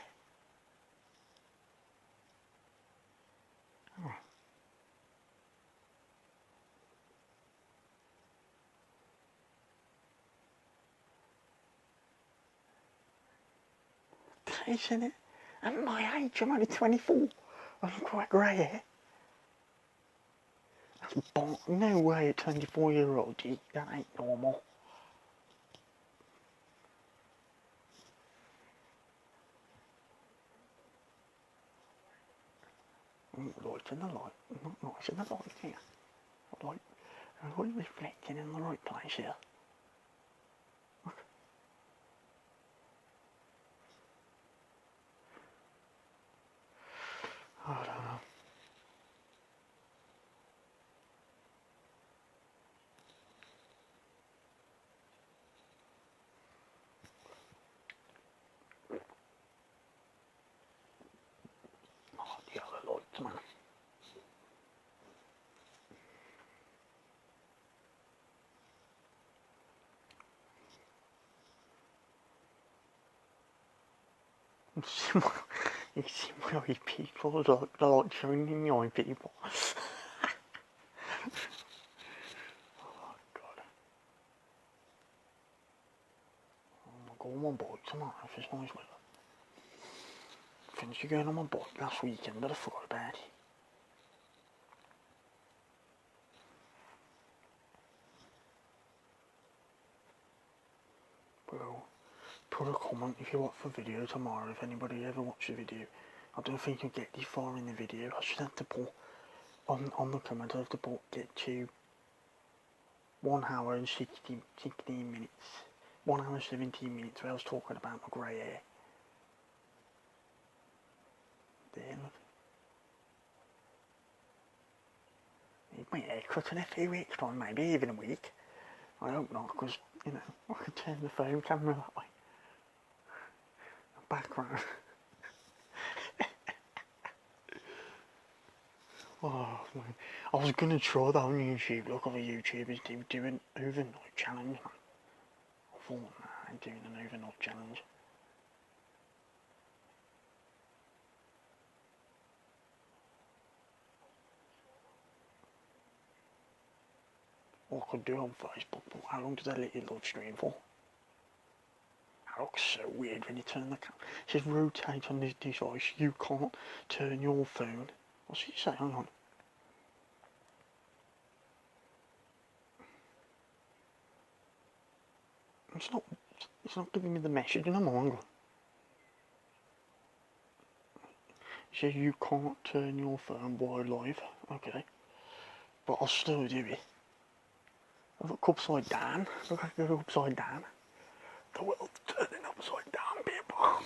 Oh. That isn't it? At my age, I'm only 24. I've quite grey hair. No way a 24-year-old, that ain't normal. Light in the light, not nice in the light here. Light reflecting in the right place here. Look. I don't know. I like the yellow lights, man. You see my eye people, they're like showing in the eye people. Oh god. I'm going on my bike tomorrow if it's nice weather. Finished going on my bike last weekend, but I forgot about it. Well, put a comment if you want for video tomorrow, if anybody ever watched the video. I don't think you'll get this far in the video. I should have to put on the comment, I have to put get to 1 hour and 16 minutes. 1 hour and 17 minutes where I was talking about my grey hair. There, look. Need my hair cut in a few weeks time, maybe even a week. I hope not, because, you know, I can turn the phone camera that way. Background. Oh man, I was gonna try that on YouTube. Look, other YouTubers do an overnight challenge, man. I thought, nah, I'm doing an overnight challenge. What I could do on Facebook, but how long does that let you live stream for? That looks so weird when you turn the camera. It says rotate on this device. You can't turn your phone. What's he saying? Hang on. It's not giving me the message in a moment. It says you can't turn your phone while live. Okay. But I'll still do it. I look upside down. Look like I go upside down. The world's turning upside down, people.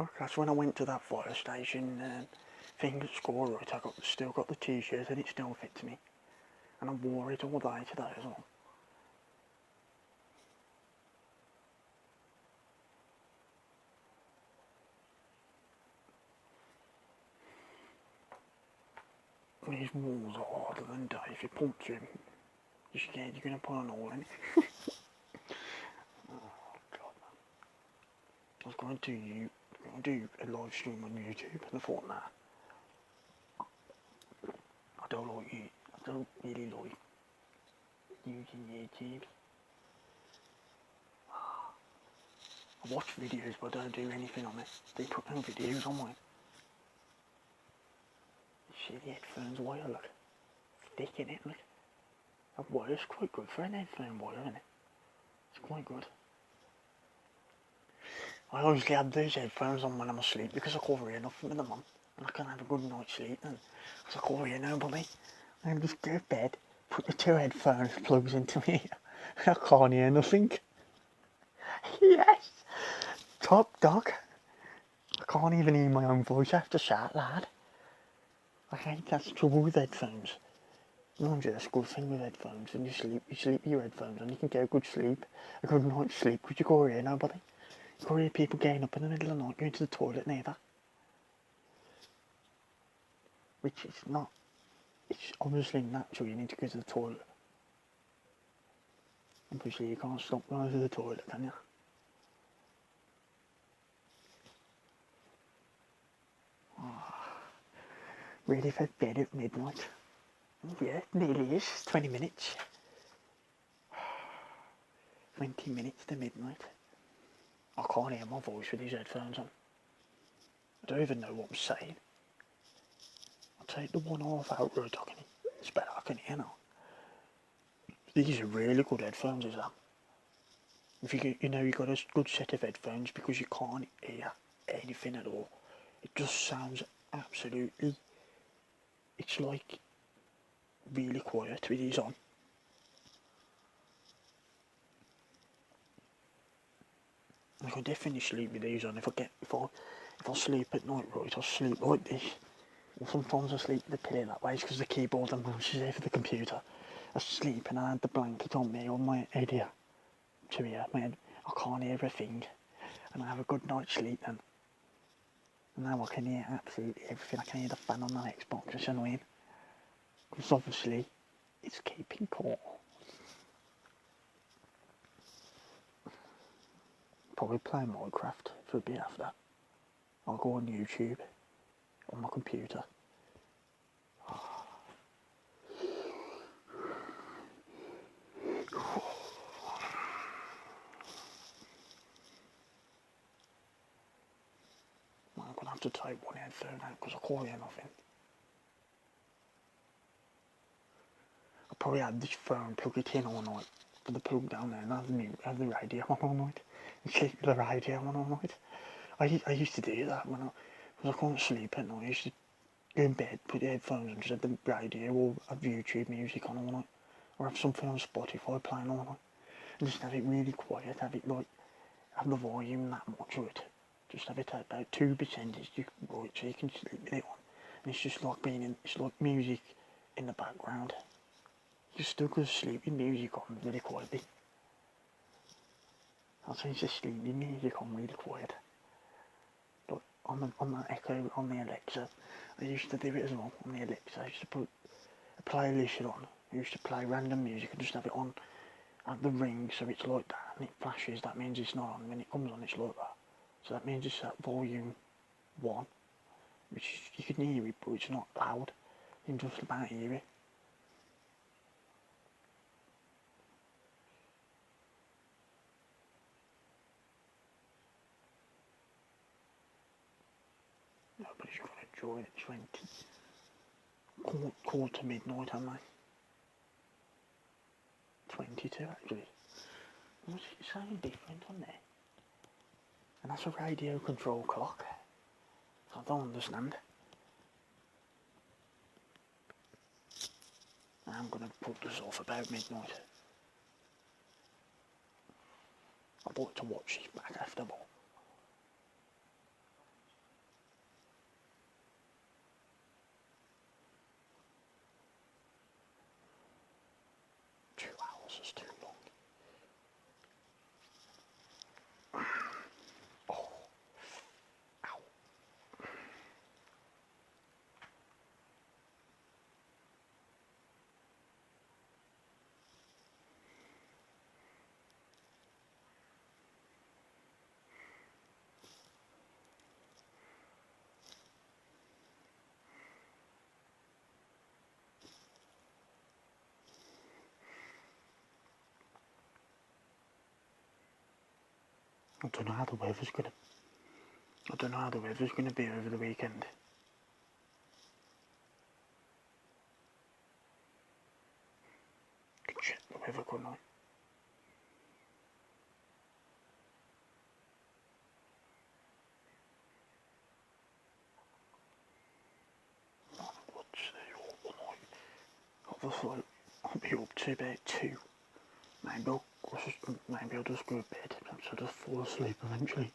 Okay, so when I went to that fire station thing at school, right, I still got the t-shirt and it still fits me. And I wore it all day today as well. These walls are harder than day. If you punch them, you're scared you're going to put an hole in it. Oh god, man. I was going to do a live stream on YouTube and I thought, nah. I don't really like using YouTube. I watch videos but I don't do anything on it. They put no videos on mine. See the headphones wire, look. Thick in it, look. That wire's quite good for an headphone wire, isn't it? It's quite good. I usually have these headphones on when I'm asleep because I can't hear nothing with them on. And I can have a good night's sleep then. Because I can't hear nobody. I just go to bed, put the two headphones plugs into me. I can't hear nothing. Yes! Top dog. I can't even hear my own voice, I have to shout loud. I hate that's the trouble with headphones. Mind you, that's a good thing with headphones. When you sleep with your headphones on, you can get a good sleep, a good night's sleep, because you can't hear nobody. You can't hear people getting up in the middle of the night, going to the toilet neither. Which is not, it's obviously natural, you need to go to the toilet. Obviously you can't stop going to the toilet, can you? Ready for bed at midnight. Yeah, it nearly is. 20 minutes. 20 minutes to midnight. I can't hear my voice with these headphones on. I don't even know what I'm saying. I'll take the one off outright, it's better, I can hear now. These are really good headphones, is that? If you get, you got a good set of headphones because you can't hear anything at all. It just sounds absolutely, it's like really quiet with these on. I can definitely sleep with these on. If I sleep at night, right, I'll sleep like this. And sometimes I sleep with the pillow that way, because the keyboard and mouse is there for the computer. I sleep and I had the blanket on me on my head here. To here, my head, I can't hear a thing. And I have a good night's sleep then. And now I can hear absolutely everything. I can hear the fan on my Xbox, it's annoying. Because obviously, it's keeping cool. Probably play Minecraft for a bit after. I'll go on YouTube, on my computer. I'm gonna have to take one headphone out because I can't hear nothing. I'll probably have this phone, plug it in all night, put the plug down there and have the radio on all night. And sleep with the radio on all night. I used to do that when I couldn't sleep at night. I used to go in bed, put the headphones on, just have the radio or have YouTube music on all night. Or have something on Spotify playing all night. And just have it really quiet, have the volume that much of it. Just have it at about 2% right, so you can sleep with it on. And it's just like it's like music in the background. You still go to sleep with music on really quietly. I'll change the sleeping music on really quiet. But on the Echo, on the Alexa, I used to do it as well. On the Alexa, I used to put a playlist on. I used to play random music and just have it on at the ring, so it's like that, and it flashes. That means it's not on. When it comes on, it's like that. So that means it's at volume 1, which is, you can hear it, but it's not loud. You can just about hear it. Nobody's gonna join at 20. Quarter to midnight, am I? 22 actually. What's it saying different on there? And that's a radio control clock. I don't understand. I'm gonna put this off about midnight. I'd like to watch this back after all. Is too long. Oh. Ow. I don't know how the weather's gonna be over the weekend. Could check the weather, couldn't I? What's the overnight? Obviously, I'll be up to about 2. Maybe I'll just go to bed and I'll just fall asleep eventually.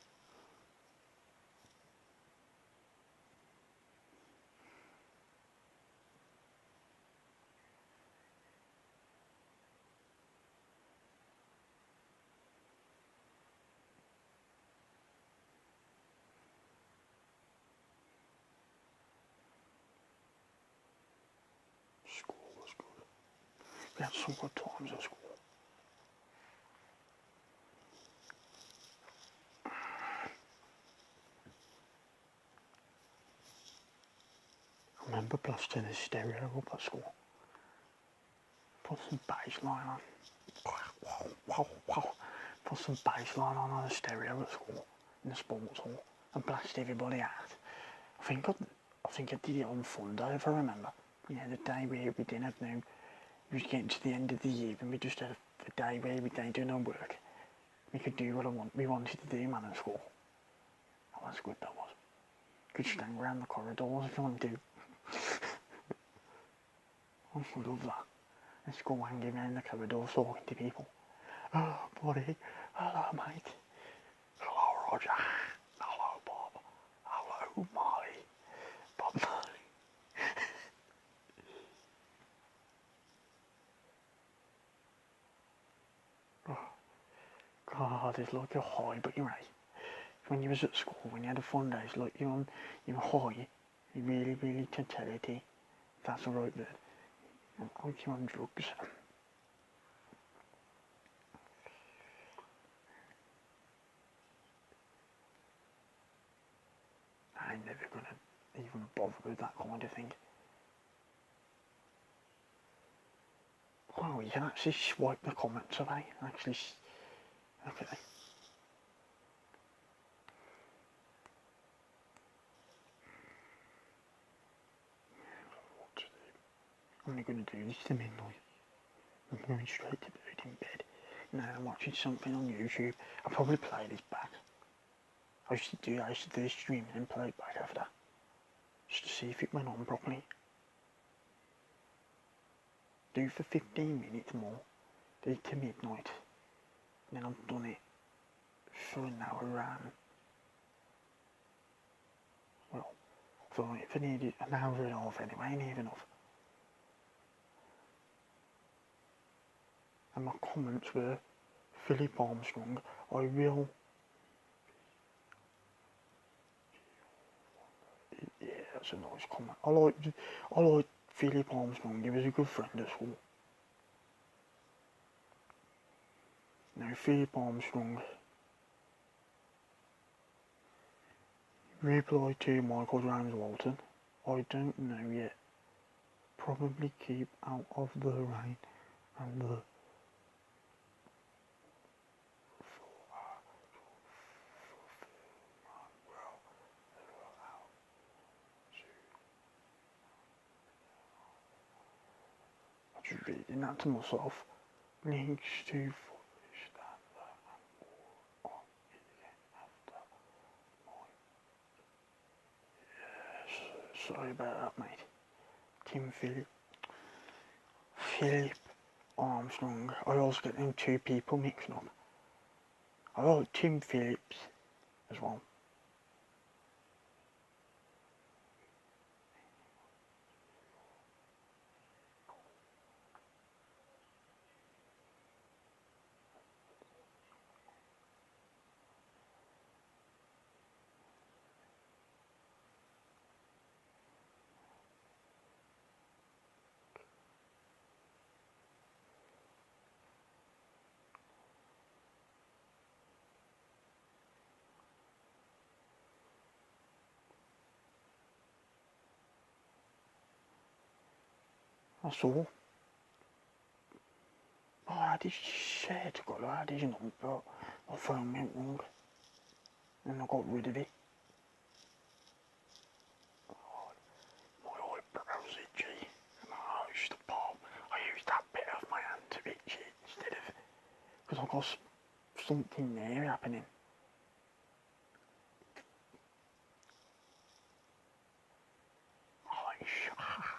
We had some good times at school. I remember blasting a stereo up at school. Put some bass line on. Wow, wow, wow. Put some bass line on a stereo at school in the sports hall and blast everybody out. I think I did it on Fun Day, if I remember. Yeah, the day where we didn't have no. We was getting to the end of the year and we just had a day where we didn't do no work. We could do what we wanted to do, man, at school. Oh, that's good, that was. Could stand around the corridors if you want to. I love that. Let's go hanging around the corridors talking to people. Oh, buddy. Hello, mate. Hello, Roger. Hello, Bob. Hello, Molly. Bob Marley. God, it's like you're high, but you're right. When you was at school, when you had a fun day, it's like you're high. You really totality. That's the right word. Like you're on drugs. I'm never gonna even bother with that kind of thing. Oh, you can actually swipe the comments away. Actually, okay. What to do? I'm only gonna do this to midnight. I'm going straight to bed in bed. Now I'm watching something on YouTube. I'll probably play this back. I used to do this stream and then play it back after. Just to see if it went on properly. Do for 15 minutes more. Do it to midnight. Then I've done it for an hour well, for nearly an hour and a half anyway, near enough. And my comments were, Philip Armstrong, I will. Yeah, that's a nice comment. I like Philip Armstrong. He was a good friend at school. Now, Philip Armstrong replied to Michael James Walton, I don't know yet. Probably keep out of the rain and the I'm just reading that to myself. Links to footage that on it after my. Sorry about that, mate. Philip Armstrong. I always get them two people mixed up. I like Tim Phillips as well. That's all. Oh, I did share to God, I did not, but my phone went wrong. And I got rid of it. Oh, my eyebrows itchy. And I used to pop. I used that bit of my hand to itch it instead of. Because I got something there happening. Oh, shock.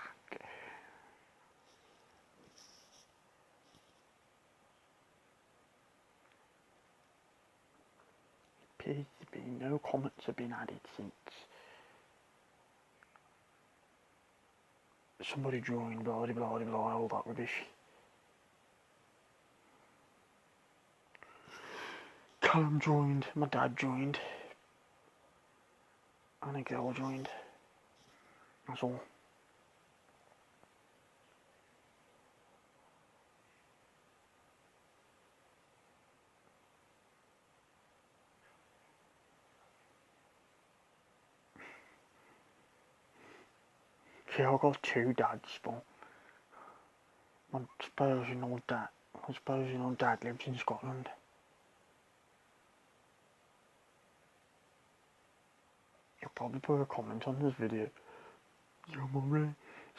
Appears to be no comments have been added since somebody joined, blah blah blah blah, all that rubbish. Callum joined, my dad joined, and a girl joined. That's all. See, I've got two dads, but my supposing old dad lives in Scotland. He'll probably put a comment on this video. Yo, mummy,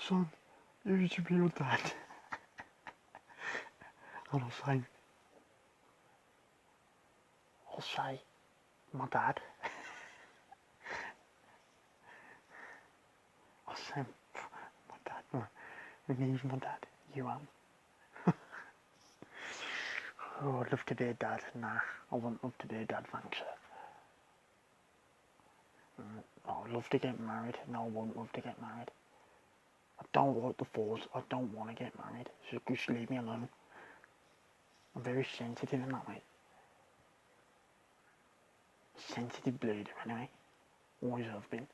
son, who's your real dad? And I'll say, my dad. I'll say, my dad, he's my dad, you am. Oh, I'd love to be a dad. Nah, I wouldn't love to be a dad, thanks, sir. I'd love to get married. No, I wouldn't love to get married. I don't like the thought. I don't want to get married. So just leave me alone. I'm very sensitive in that way. Sensitive bleeder, anyway. Always have been.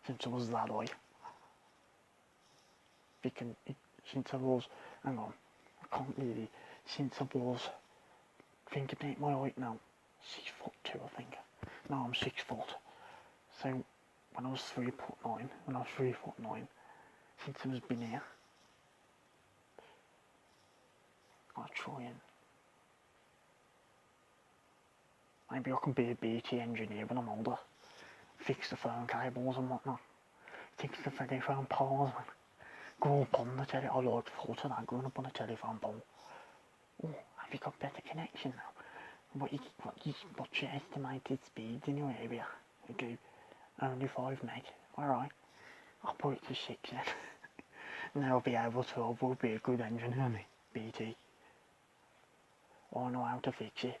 Since I was that eye. Since I was... Hang on. I can't really... Since I was... Think about my height now. 6'2", I think. No, I'm 6 foot. So, when I was 3'9", since I was been here, I'll try and... Maybe I can be a BT engineer when I'm older. Fix the phone cables and whatnot. Fix the telephone poles and grow up on the telephone. I like the thought of that, growing up on a telephone pole. Oh, have you got better connection now? What's your estimated speeds in your area? Okay, only 5 meg. Alright, I'll put it to 6 then. And I'll be able to, I will be a good engineer, me, BT. I know how to fix it.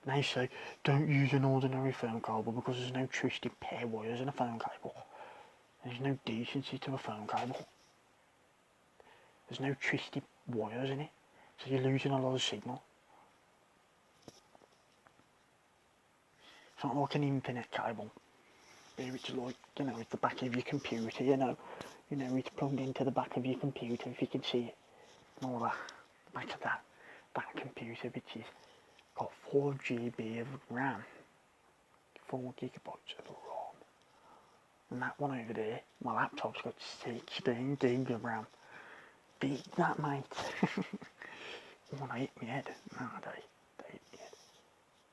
They say, don't use an ordinary phone cable because there's no twisted pair wires in a phone cable. There's no decency to a phone cable. There's no twisted wires in it, so you're losing a lot of signal. It's not like an internet cable. It's like, it's the back of your computer, it's plugged into the back of your computer, if you can see it. And all that. The back of that computer, which is got 4 GB of RAM, 4 gigabytes of ROM. And that one over there, my laptop's got 16 gig of RAM. Beat that, mate. Oh, they hit my head. No, they hit my head.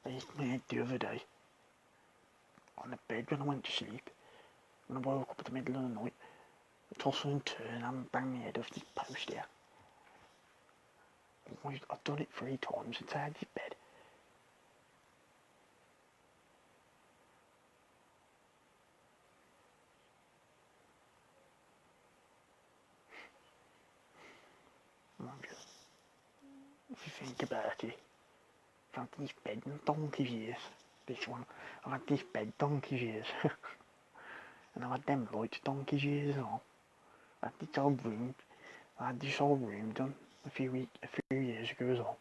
They hit my head the other day. On the bed when I went to sleep. When I woke up in the middle of the night, I toss and turn and bang my head off this post here. I've done it 3 times since I had this bed. If you think about it, I've had this bed in donkey's years. This one, I've had this bed donkey's years. And I've had them lights donkey's years and all. I had this old room done a few years ago as well.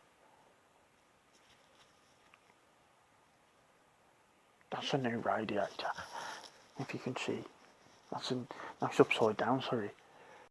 That's a new radiator, if you can see. That's upside down, sorry.